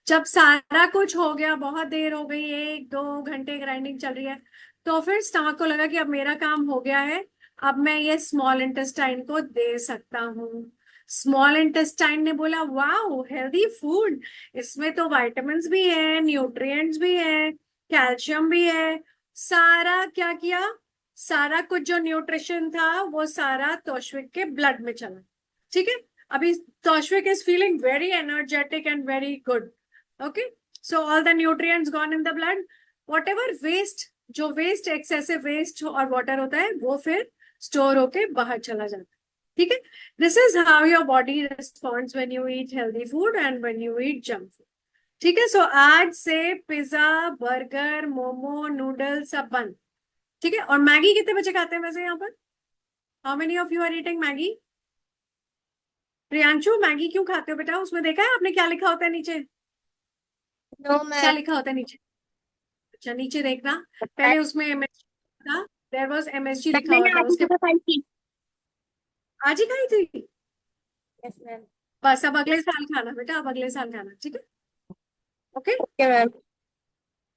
जब सारा कुछ हो गया, बहुत देर हो गई, 1-2 घंटे ग्राइंडिंग चल रही है, तो फिर स्टमक को लगा कि अब मेरा काम हो गया है, अब मैं ये स्मॉल इंटेस्टाइन को दे सकता हूँ। स्मॉल इंटेस्टाइन ने बोला वाओ हेल्दी फूड, इसमें तो विटामिन्स भी है, न्यूट्रिएंट्स भी है, कैल्शियम भी है। सारा क्या किया, सारा कुछ जो न्यूट्रिशन था वो सारा तौशिक के ब्लड में चला। ठीक है, अभी Taushik is feeling very energetic and very good. Okay, so all the nutrients gone in the blood, whatever waste, जो वेस्ट एक्सेसिव वेस्ट और वाटर होता है वो फिर स्टोर होके बाहर चला जाता है। ठीक है, this is how your body responds when you eat healthy food and when you eat junk food. ठीक है, सो आज से पिज्जा, बर्गर, मोमो, नूडल्स सब बंद। ठीक है, और मैगी कितने बच्चे खाते हैं वैसे यहाँ पर? How many of you are eating Maggi? Priyanshu, Maggi क्यों खाते हो बेटा? उसमें देखा है आपने क्या लिखा होता है नीचे? क्या लिखा होता है नीचे? अच्छा, नीचे देखना, पहले उसमें MSG था, देयर वाज MSG लिखा हुआ था, उसके आज ही खाई थी। बस अब अगले साल खाना बेटा, अब अगले साल खाना। ठीक है, ओके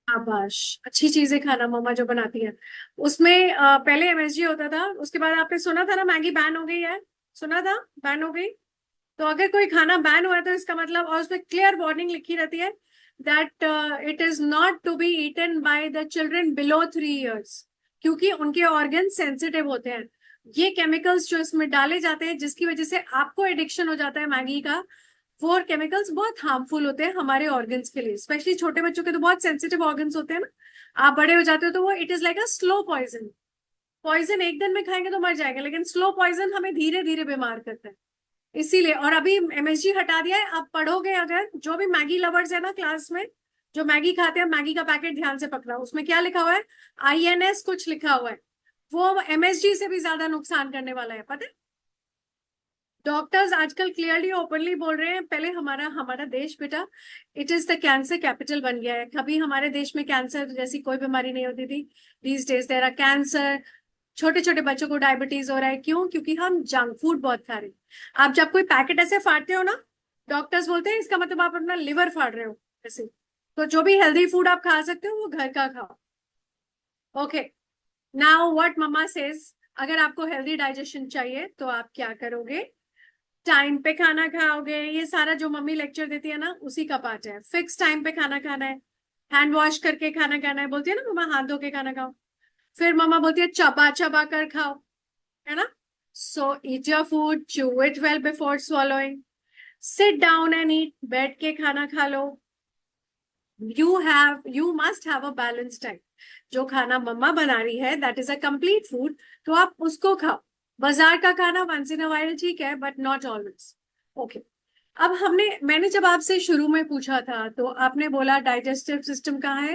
शाबाश, अच्छी चीजें खाना मम्मा जो बनाती है। उसमें पहले MSG होता था, उसके बाद आपने सुना था ना मैगी बैन हो गई है, सुना था बैन हो गई। तो अगर कोई खाना बैन हुआ है तो इसका मतलब, और उसमें क्लियर वार्निंग लिखी रहती है that it is not to be eaten by the children below 3 years, क्योंकि उनके ऑर्गन सेंसिटिव होते हैं। ये केमिकल्स जो इसमें डाले जाते हैं जिसकी वजह से आपको एडिक्शन हो जाता है मैगी का, वो केमिकल्स बहुत हार्मफुल होते हैं हमारे ऑर्गन्स के लिए, स्पेशली छोटे बच्चों के तो बहुत सेंसिटिव ऑर्गन्स होते हैं ना, आप बड़े हो जाते हो तो वो it is like a slow poison. Poison एक दिन में खाएंगे तो मर जाएगा, लेकिन स्लो पॉइजन हमें धीरे धीरे बीमार करता है, इसीलिए। और अभी MSG हटा दिया है, अब पढ़ोगे अगर, जो भी मैगी लवर्स है ना क्लास में, जो मैगी खाते हैं, मैगी का पैकेट ध्यान से पकड़ा, उसमें क्या लिखा हुआ है, INS कुछ लिखा हुआ है, वो MSG से भी ज्यादा नुकसान करने वाला है, पता है। डॉक्टर्स आजकल क्लियरली ओपनली बोल रहे हैं, पहले हमारा देश बेटा it is the cancer capital बन गया है। कभी हमारे देश में कैंसर जैसी कोई बीमारी नहीं होती थी, these days there are cancer, छोटे छोटे बच्चों को डायबिटीज हो रहा है। क्यों? क्योंकि हम जंक फूड बहुत खा रहे हैं। आप जब कोई पैकेट ऐसे फाड़ते हो ना, डॉक्टर्स बोलते हैं इसका मतलब आप अपना लिवर फाड़ रहे हो ऐसे। तो जो भी हेल्दी फूड आप खा सकते हो वो घर का खाओ। Okay, now what mamma says, अगर आपको हेल्दी डाइजेशन चाहिए तो आप क्या करोगे, टाइम पे खाना खाओगे। ये सारा जो मम्मी लेक्चर देती है ना उसी का पार्ट है। फिक्स टाइम पे खाना खाना है, हैंड वॉश करके खाना खाना है, बोलती है ना मम्मा हाथ धो के खाना खाओ। फिर मम्मा बोलती है चबा चबा कर खाओ, है ना। So eat your food, chew it well before swallowing, sit down and eat, बैठ के खाना खा लो। you must have a balanced diet। जो खाना मम्मा बना रही है that is a complete food, तो आप उसको खाओ। बाजार का खाना वंस इन अ वाइल ठीक है, बट नॉट ऑलवेज। ओके, अब मैंने जब आपसे शुरू में पूछा था तो आपने बोला डाइजेस्टिव सिस्टम कहाँ है।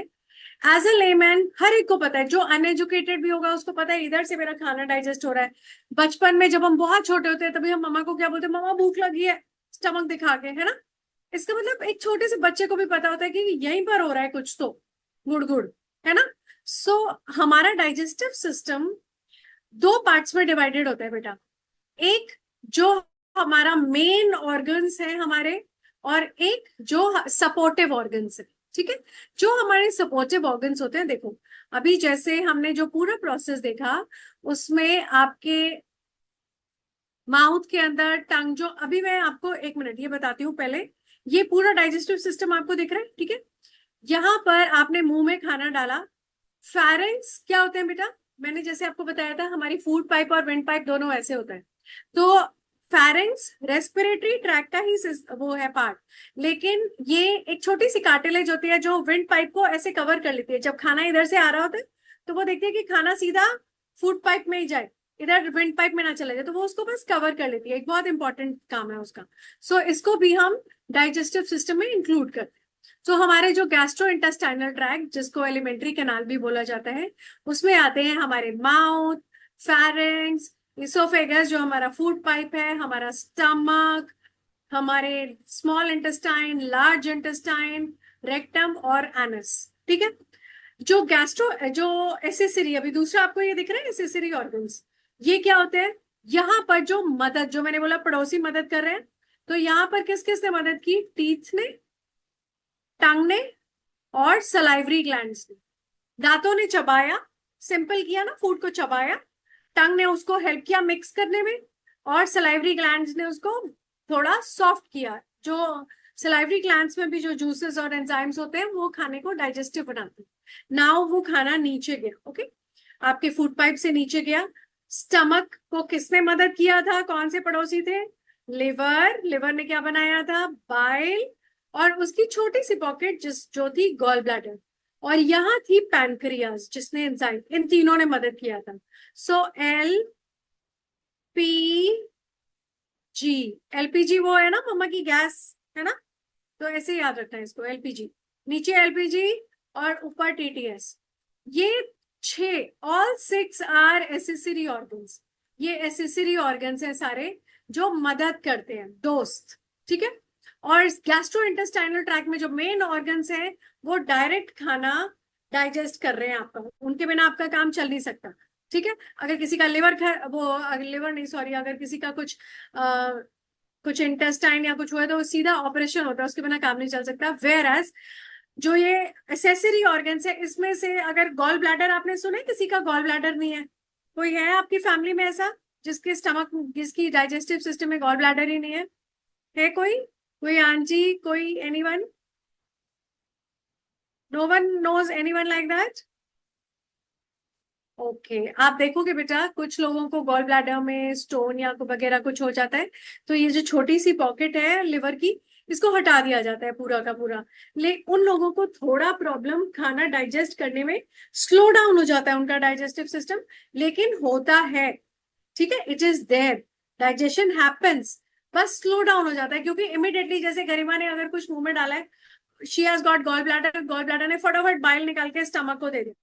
एज अ लेमैन हर एक को पता है, जो अनएजुकेटेड भी होगा उसको पता है इधर से मेरा खाना डाइजेस्ट हो रहा है। बचपन में जब हम बहुत छोटे होते हैं तभी हम मम्मा को क्या बोलते हैं, मम्मा भूख लगी है, स्टमक दिखा के, है ना। इसका मतलब एक छोटे से बच्चे को भी पता होता है कि यहीं पर हो रहा है कुछ तो गुड़ गुड़, है ना। सो हमारा डाइजेस्टिव सिस्टम 2 पार्ट्स में डिवाइडेड होता है बेटा। एक जो हमारा मेन ऑर्गन्स है हमारे, और एक जो सपोर्टिव ऑर्गन्स है। ठीक है, जो हमारे सपोर्टिव ऑर्गन्स होते हैं, देखो अभी जैसे हमने जो पूरा प्रोसेस देखा उसमें आपके माउथ के अंदर टंग, जो अभी मैं आपको 1 मिनट ये बताती हूँ पहले, ये पूरा डाइजेस्टिव सिस्टम आपको दिख रहा है। ठीक है, यहाँ पर आपने मुंह में खाना डाला, फेरेंक्स क्या होते हैं बेटा, मैंने जैसे आपको बताया था हमारी फूड पाइप और विंड पाइप दोनों ऐसे होता है। तो फेरेंक्स रेस्पिरेटरी ट्रैक का ही वो है पार्ट, लेकिन ये एक छोटी सी कार्टिलेज होती है जो विंड पाइप को ऐसे कवर कर लेती है। जब खाना इधर से आ रहा होता है तो वो देखती है कि खाना सीधा फूड पाइप में ही जाए, इधर विंड पाइप में ना चले जाए, तो वो उसको बस कवर कर लेती है। एक बहुत इंपॉर्टेंट काम है उसका। सो इसको भी हम डाइजेस्टिव सिस्टम में इंक्लूड करते हैं। तो हमारे जो गैस्ट्रो इंटेस्टाइनल ट्रैक्ट, जिसको एलिमेंट्री कैनाल भी बोला जाता है, उसमें आते हैं हमारे माउथ, फेरिंग्स, इसोफेगस जो हमारा फूड पाइप है, हमारा स्टमक, हमारे small intestine, large intestine, rectum और एनस। ठीक है। जो एसेसरी, अभी दूसरा आपको ये दिख रहा है एसेसरी ऑर्गन्स, ये क्या होते हैं? यहाँ पर जो मदद, जो मैंने बोला पड़ोसी मदद कर रहे हैं, तो यहाँ पर किस किस ने मदद की? टीथ ने, टंग ने और सलाइवरी ग्लैंड्स ने। दांतों ने चबाया, सिंपल किया ना, फूड को चबाया। टंग ने उसको हेल्प किया मिक्स करने में, और सलाइवरी ग्लैंड्स ने उसको थोड़ा सॉफ्ट किया। जो सलाइवरी ग्लैंड्स में भी जो जूसेस और एंजाइम्स होते हैं वो खाने को डाइजेस्टिव बनाते हैं। नाउ वो खाना नीचे गया, ओके, आपके फूड पाइप से नीचे गया। स्टमक को किसने मदद किया था? कौन से पड़ोसी थे? लिवर। लिवर ने क्या बनाया था? बाइल। और उसकी छोटी सी पॉकेट जो थी गॉल ब्लैडर, और यहाँ थी पैनक्रियाज जिसने एंजाइम, इन तीनों ने मदद किया था। सो एलपीजी वो है ना मम्मा की गैस, है ना, तो ऐसे याद रखना है इसको, एलपीजी। नीचे एलपीजी और ऊपर टीटीएस। ये 6, ऑल 6 आर एसेसरी ऑर्गन्स। ये एसेसरी ऑर्गन्स हैं सारे जो मदद करते हैं, दोस्त। ठीक है। और गैस्ट्रो इंटेस्टाइनल ट्रैक्ट में जो मेन ऑर्गन्स हैं वो डायरेक्ट खाना डाइजेस्ट कर रहे हैं आपका, उनके बिना आपका काम चल नहीं सकता। ठीक है। अगर किसी का लिवर नहीं, सॉरी, अगर किसी का कुछ इंटेस्टाइन या कुछ हुआ तो सीधा ऑपरेशन होता है, उसके बिना काम नहीं चल सकता। वेयर एज जो ये एसेसरी ऑर्गन्स है, इसमें से अगर गॉल ब्लैडर, आपने सुना है किसी का गॉल ब्लैडर नहीं है? कोई है आपकी फैमिली में ऐसा जिसकी डाइजेस्टिव सिस्टम में गॉल ब्लैडर ही नहीं है कोई आंटी, कोई anyone? No one knows anyone like that? Okay. आप देखोगे बेटा, कुछ लोगों को गॉल ब्लैडर में स्टोन या वगैरह कुछ हो जाता है, तो ये जो छोटी सी पॉकेट है लिवर की, इसको हटा दिया जाता है पूरा का पूरा। उन लोगों को थोड़ा प्रॉब्लम खाना डाइजेस्ट करने में, स्लो डाउन हो जाता है उनका डाइजेस्टिव सिस्टम, लेकिन होता है। ठीक है, it is there, digestion happens, बस स्लो डाउन हो जाता है। क्योंकि इमिडिएटली, जैसे गरिमा ने अगर कुछ मुंह में डाला है, she has got gall bladder ने फटाफट बाइल निकाल के स्टमक को दे दिया,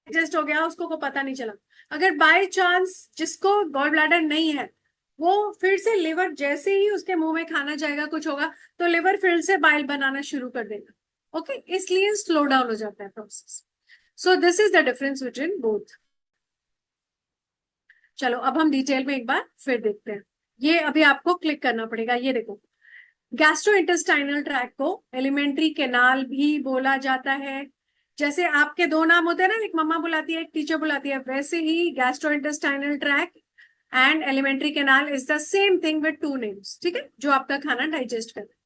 डाइजेस्ट हो गया, उसको को पता नहीं चला। अगर बाय चांस जिसको गॉल ब्लैडर नहीं है, वो फिर से लिवर, जैसे ही उसके मुंह में खाना जाएगा, कुछ होगा, तो लिवर फिर से बाइल बनाना शुरू कर देगा। ओके, इसलिए स्लो डाउन हो जाता है process. So this is the difference between both. चलो अब हम डिटेल में एक बार फिर देखते हैं। ये अभी आपको क्लिक करना पड़ेगा। ये देखो, गैस्ट्रो इंटेस्टाइनल ट्रैक्ट को एलिमेंट्री कैनाल भी बोला जाता है। जैसे आपके 2 नाम होते हैं ना, एक मम्मा बुलाती है, एक टीचर बुलाती है, वैसे ही gastrointestinal tract and alimentary canal is the same thing with 2 names. ठीक है, जो आपका खाना डाइजेस्ट करता है।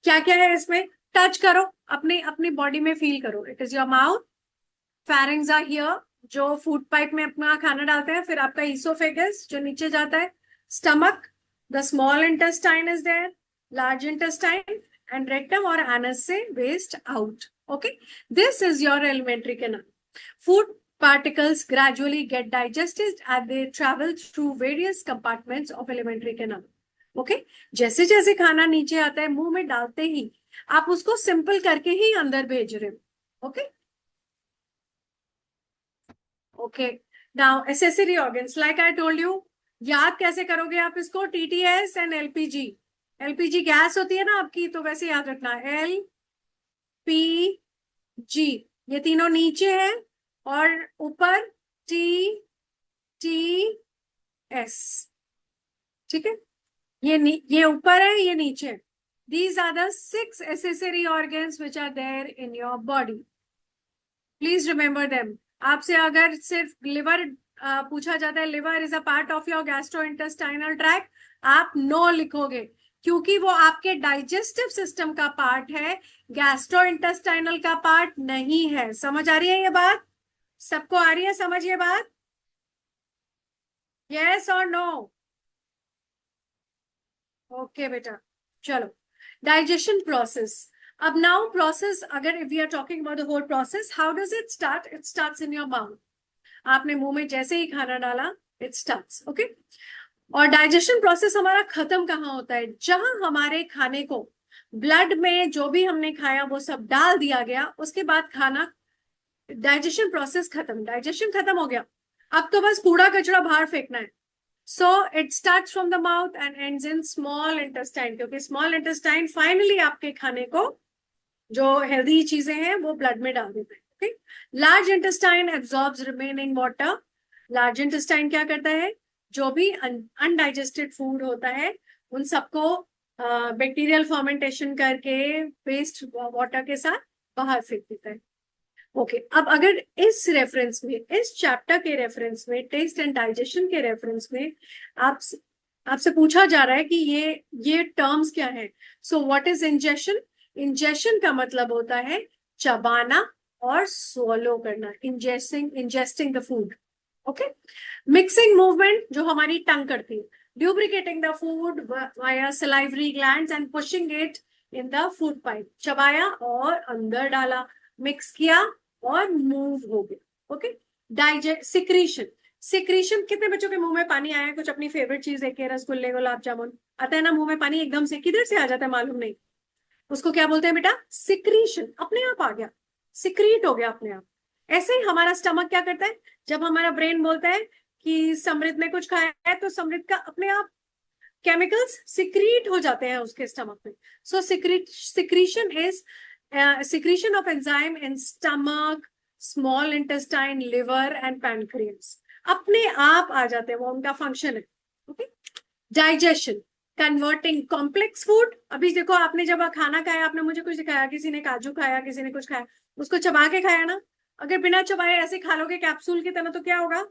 क्या क्या है इसमें? टच करो, अपनी बॉडी में फील करो। It is your mouth, pharynx are here, जो फूड पाइप में अपना खाना डालते हैं, फिर आपका इसोफेगस जो नीचे जाता है, stomach, the small intestine is there, large intestine and rectum और एनस से waste out. Okay, this is your alimentary canal. Food particles gradually get digested as they travel through various compartments of alimentary canal. Okay, जैसे जैसे खाना नीचे आता है, मुंह में डालते ही आप उसको सिंपल करके ही अंदर भेज रहे हो। Okay, okay. Now accessory organs, like I told you, याद कैसे करोगे आप इसको? TTS and LPG. LPG gas होती है ना आपकी, तो वैसे याद रखना, LPG, ये तीनों नीचे है, और ऊपर TTS। ठीक है, ये ऊपर है, ये नीचे है। These are the 6 accessory organs which are there in your body. Please remember them. आपसे अगर सिर्फ लिवर पूछा जाता है, liver is a part of your gastrointestinal tract, आप नो लिखोगे, क्योंकि वो आपके डाइजेस्टिव सिस्टम का पार्ट है, गैस्ट्रोइंटेस्टाइनल का पार्ट नहीं है। समझ आ रही है ये बात? सबको आ रही है समझ ये बात? Yes or no? ओके बेटा, चलो डाइजेशन प्रोसेस। अब नाउ प्रोसेस, अगर we are talking about the whole process, how does it start? It starts in your mouth. आपने मुंह में जैसे ही खाना डाला, इट स्टार्ट्स। ओके, और डाइजेशन प्रोसेस हमारा खत्म कहाँ होता है? जहां हमारे खाने को ब्लड में जो भी हमने खाया वो सब डाल दिया गया, उसके बाद खाना, डाइजेशन प्रोसेस खत्म, डाइजेशन खत्म हो गया, अब तो बस कूड़ा कचरा बाहर फेंकना है। So it starts from the mouth and ends in small intestine, क्योंकि स्मॉल इंटेस्टाइन फाइनली आपके खाने को, जो हेल्दी चीजें हैं वो ब्लड में डाल देता है। Okay, large intestine absorbs remaining water. Large intestine क्या करता है? जो भी अनडाइजेस्टेड फूड होता है उन सबको बैक्टीरियल फर्मेंटेशन करके वेस्ट वाटर के साथ बाहर फेंक देता है। ओके, अब अगर इस रेफरेंस में, इस चैप्टर के रेफरेंस में, टेस्ट एंड डाइजेशन के रेफरेंस में आपसे पूछा जा रहा है कि ये टर्म्स क्या है। So what is ingestion? Ingestion का मतलब होता है चबाना और swallow करना, ingesting the food. Okay, mixing movement जो हमारी टंग करती है, lubricating the food via salivary glands and pushing it in the food pipe, चबाया और अंदर डाला, मिक्स किया और मूव हो गया। Okay, digest, secretion. सिक्रीशन, कितने बच्चों के मुंह में पानी आया है? कुछ अपनी फेवरेट चीज देखे, रसगुल्ले, गुलाब जामुन, आता है ना मुंह में पानी एकदम से, किधर से आ जाता है मालूम नहीं, उसको क्या बोलते हैं बेटा? सिक्रीशन, अपने आप आ गया, सिक्रीट हो गया अपने आप। ऐसे ही हमारा स्टमक क्या करता है? जब हमारा ब्रेन बोलता है कि समृद्ध ने कुछ खाया है, तो समृद्ध का अपने आप केमिकल्स सिक्रीट हो जाते हैं उसके स्टमक में। So secretion is secretion of enzyme in stomach, small intestine, liver and pancreas, अपने आप आ जाते हैं, वो उनका फंक्शन है। Okay, digestion, converting complex food. अभी देखो, आपने जब खाना खाया, आपने मुझे कुछ दिखाया, किसी ने काजू खाया, किसी ने कुछ खाया, उसको चबा के खाया ना। अगर बिना चबाए ऐसे खा लोगे कैप्सूल की तरह, तो क्या होगा?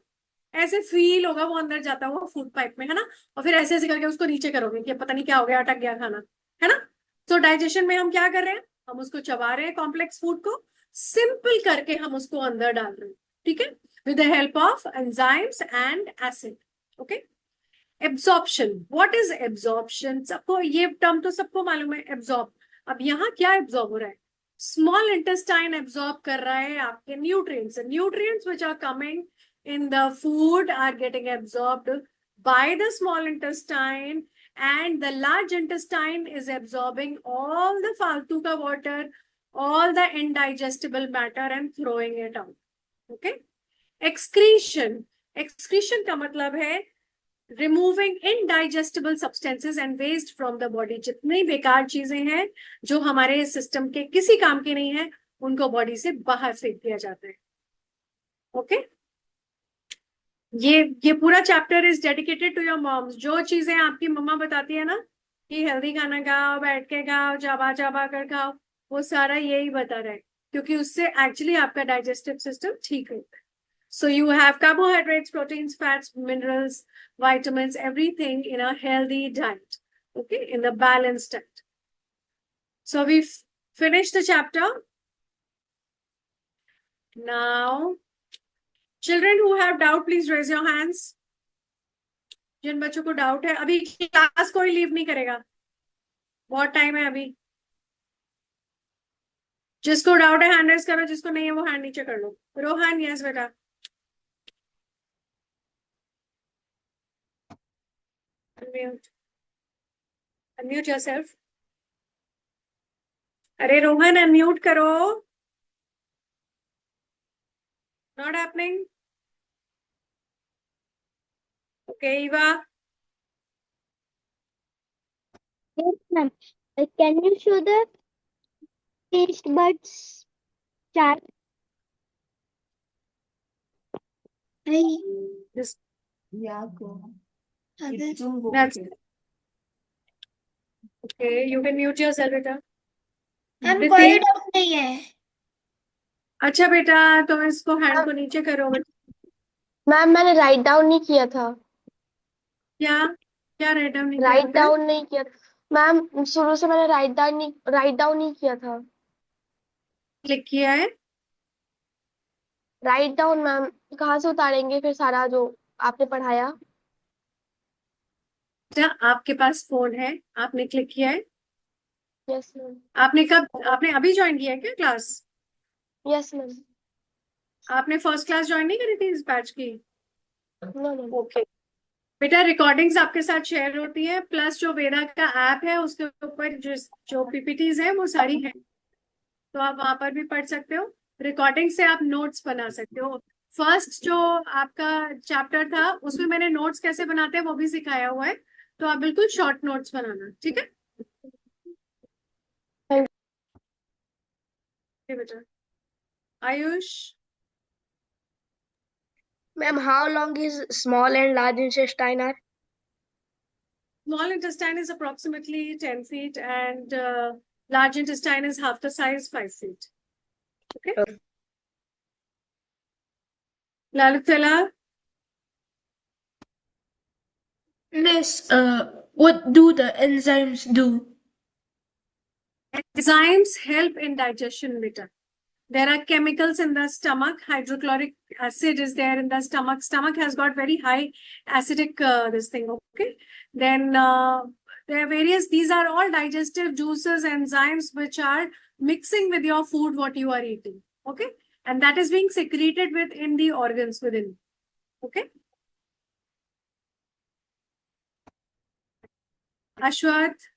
ऐसे फील होगा वो अंदर जाता हुआ फूड पाइप में, है ना। और फिर ऐसे ऐसे करके उसको नीचे करोगे कि पता नहीं क्या हो गया, अटक गया खाना, है ना। तो डाइजेशन में हम क्या कर रहे हैं? हम उसको चबा रहे हैं, कॉम्प्लेक्स फूड को सिंपल करके हम उसको अंदर डाल रहे हैं, ठीक है, with the help of enzymes and acid. Okay, absorption, what is absorption? सबको ये टर्म तो सबको मालूम है, एब्जॉर्ब। अब यहाँ क्या एब्जॉर्ब हो रहा है? स्मॉल इंटेस्टाइन एब्जॉर्ब कर रहा है आपके nutrients, nutrients which are coming in the food are getting absorbed by the small intestine, and the large intestine is absorbing all the faltu ka water, all the indigestible matter and throwing it out. Okay, excretion, excretion का मतलब है removing indigestible substances and waste from the body। जितनी बेकार चीजें हैं जो हमारे system के किसी काम की नहीं है, उनको बॉडी से बाहर फेंक दिया जाता है। ओके, ये पूरा chapter is dedicated to your moms. जो चीजें आपकी मम्मा बताती है ना कि हेल्दी खाना खाओ, बैठ के खाओ, चाबा चाबा कर खाओ, वो सारा यही बता रहा है, क्योंकि उससे एक्चुअली आपका डाइजेस्टिव सिस्टम ठीक होता है। So you have carbohydrates, proteins, fats, minerals, vitamins, everything in a healthy diet, okay, in the balanced diet. So we've finished the chapter. Now, children who have doubt, please raise your hands. जिन बच्चों को doubt है, अभी class कोई leave नहीं करेगा, बहुत time है अभी। जिसको डाउट है हैंड रेज करो, जिसको नहीं है वो हैंड नीचे कर लो। रोहन, यस बेटा। Unmute yourself. अरे रोहन, अनम्यूट करो। Not happening. Okay, Eva. Yes, ma'am. Can you show the taste buds chart? This, Yeah, go. अगर that's okay. You can mute yourself, बेटा। मैम कोई डाउट नहीं है। अच्छा बेटा, तो इसको हैंड को नीचे करो। मैम मैंने राइट डाउन नहीं किया था। क्या क्या राइट डाउन नहीं किया राइट बेटा? डाउन नहीं किया मैम, शुरू से मैंने राइट डाउन नहीं किया था। क्लिक किया है। राइट डाउन मैम कहाँ से उतारेंगे फिर सारा जो आपने पढ़ाया? क्या आपके पास फोन है? आपने क्लिक किया है? Yes ma'am. आपने अभी ज्वाइन किया है क्या क्लास? Yes ma'am. आपने फर्स्ट क्लास ज्वाइन नहीं करी थी इस बैच की? ओके बेटा, रिकॉर्डिंग्स आपके साथ शेयर होती है, प्लस जो वेदा का ऐप है उसके ऊपर जो पीपीटीज है वो सारी है, तो आप वहां पर भी पढ़ सकते हो। रिकॉर्डिंग से आप नोट्स बना सकते हो। फर्स्ट जो आपका चैप्टर था उसमें मैंने नोट्स कैसे बनाते हैं वो भी सिखाया हुआ है, तो आप बिल्कुल शॉर्ट नोट्स बनाना, ठीक है? ये बेटा Ayush, Ma'am, how long is small and large intestine are? small intestine is approximately 10 feet and large intestine is half the size, 5 feet. Okay. Okay. Lalitala, Miss, what do the enzymes do? enzymes help in digestion, beta. There are chemicals in the stomach. Hydrochloric acid is there in the stomach. Stomach has got very high acidic this thing. Okay. Then there are various. These are all digestive juices, enzymes which are mixing with your food what you are eating. Okay, and that is being secreted within the organs within. Okay. Ashwath,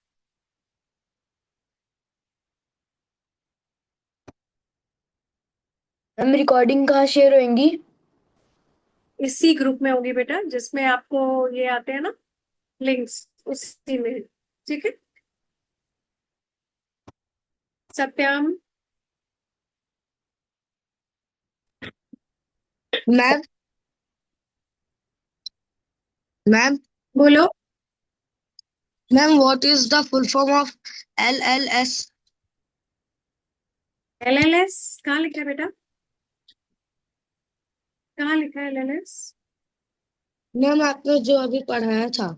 हम recording कहाँ share होंगी? इसी group में होगी बेटा जिसमें आपको ये आते हैं ना लिंक्स, उसी में, ठीक है? सत्यम, मैम, मैम, बोलो। Ma'am, what is the full form of LLS? LLS कहाँ लिखा है बेटा? कहाँ लिखा है LLS? मैम, आपने जो अभी पढ़ाया था।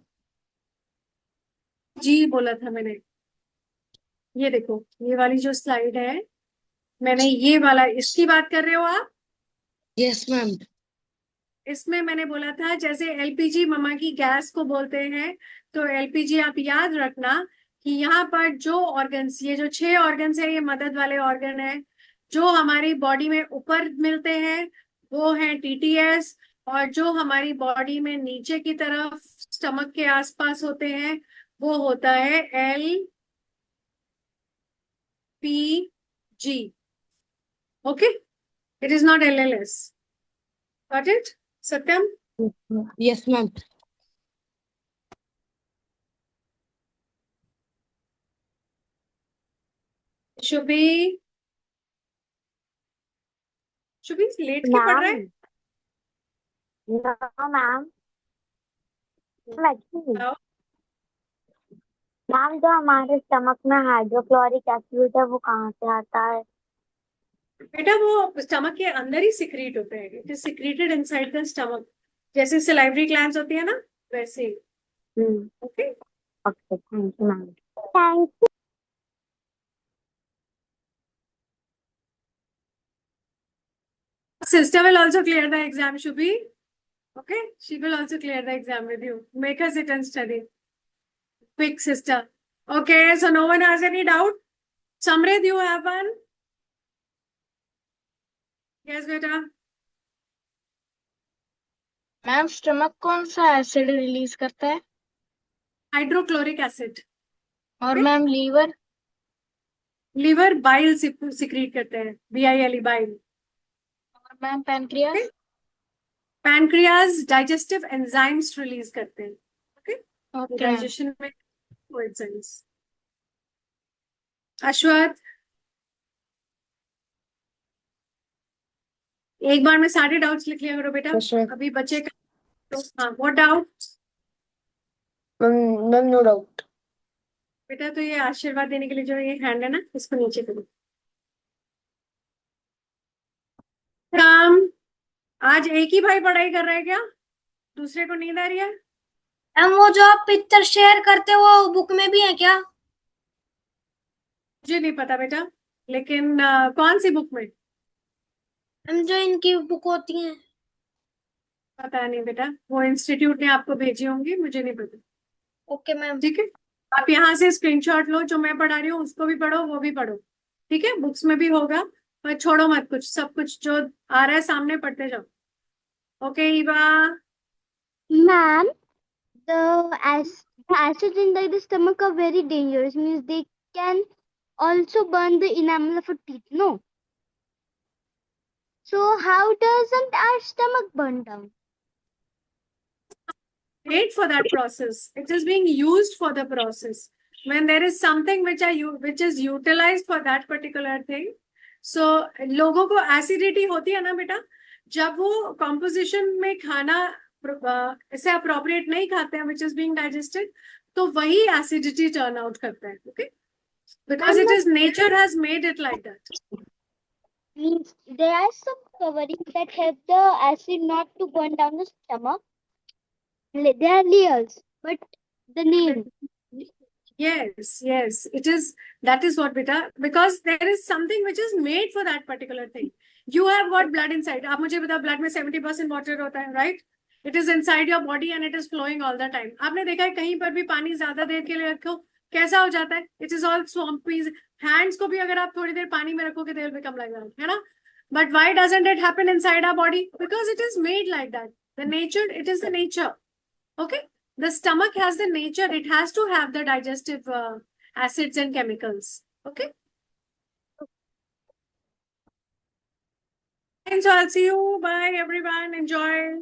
जी बोला था मैंने। ये देखो, ये वाली जो स्लाइड है, मैंने ये वाला, इसकी बात कर रहे हो आप? Yes ma'am. इसमें मैंने बोला था जैसे एलपीजी ममा की गैस को बोलते हैं, तो एलपीजी आप याद रखना कि यहाँ पर जो ऑर्गन्स, ये जो 6 ऑर्गन्स है, ये मदद वाले ऑर्गन है। जो हमारी बॉडी में ऊपर मिलते हैं वो है टीटीएस, और जो हमारी बॉडी में नीचे की तरफ स्टमक के आसपास होते हैं वो होता है L P G. Okay, it is not LLS। Got it Satyam? Yes ma'am. Shubhi, Shubhi late के पढ़ रहे हैं? No, ma'am. Actually, बताओ। मैम जो हमारे स्टमक में हाइड्रोक्लोरिक एसिड है वो कहाँ से आता है? बेटा वो स्टमक के अंदर ही सिक्रीट होते हैं, it is secreted inside the stomach, जैसे सलाइवरी ग्लैंड्स होती है ना वैसे ही। Okay, okay, thank you ma'am. Thank sister will also clear the exam, Shubhi. Okay, she will also clear the exam with you. Make her sit and study. Quick, sister. Okay, so no one has any doubt? Samrid, you have one? Yes, beta. Ma'am, stomach कौन सा acid release करता है? Hydrochloric acid. और ma'am liver? Liver bile secrete करते हैं, BILE bile. और ma'am pancreas? Pancreas digestive enzymes release करते हैं. Okay, okay. digestion में वो enzymes. अश्वथ, एक बार में सारे डाउट्स लिख लिया करो बेटा, अभी बच्चे का। हाँ, what doubt? Ma'am, no doubt. बेटा तो ये आशीर्वाद देने के लिए जो ये हैंड है ना, इसको नीचे करो। राम, आज एक ही भाई पढ़ाई कर रहा है क्या? दूसरे को नींद आ रही है? मैम, वो जो आप पिक्चर शेयर करते हो वो बुक में भी है क्या? मुझे नहीं पता बेटा, लेकिन कौन सी बुक में? मैम, जो इनकी बुक होती है। पता नहीं बेटा, वो इंस्टीट्यूट ने आपको भेजी होंगी, मुझे नहीं पता। Okay ma'am. ठीक है, आप यहाँ से स्क्रीनशॉट लो, जो मैं पढ़ा रही हूँ उसको भी पढ़ो, वो भी पढ़ो। ठीक है, बुक्स में भी होगा, पर छोड़ो मत कुछ, सब कुछ जो आ रहा है सामने पढ़ते जाओ। Okay Eva, Ma'am, the acids in the stomach are very dangerous. Means they can also burn the enamel of a teeth. No. So how doesn't our stomach burn down? Made for that process. It is being used for the process. When there is something which is utilized for that particular thing. So लोगों को acidity होती है ना बेटा, जब वो composition में खाना ऐसे appropriate नहीं खाते हैं, which is being digested, तो वही acidity turn out करता है. Okay, because it is nature has made it like that. Means there are some coverings that help the acid not to burn down the stomach. They are layers, but the name. Yes, it is. That is what beta, because there is something which is made for that particular thing. You have got blood inside. आप मुझे बता, blood में 70% water होता है, right? It is inside your body and it is flowing all the time. आपने देखा है कहीं पर भी पानी ज्यादा देर के लिए रखो, कैसा हो जाता है? It is all swampy. Hands को भी अगर आप थोड़ी देर पानी में रखोगे, they will become like that, है ना? But why doesn't it happen inside our body? Because it is made like that. The nature, it is the nature. Okay. The stomach has the nature, it has to have the digestive acids and chemicals. Okay. And so I'll see you. Bye everyone. Enjoy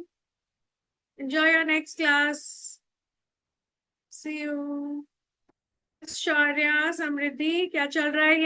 your next class. See you. Shaurya, Samriddhi, क्या चल रहा है?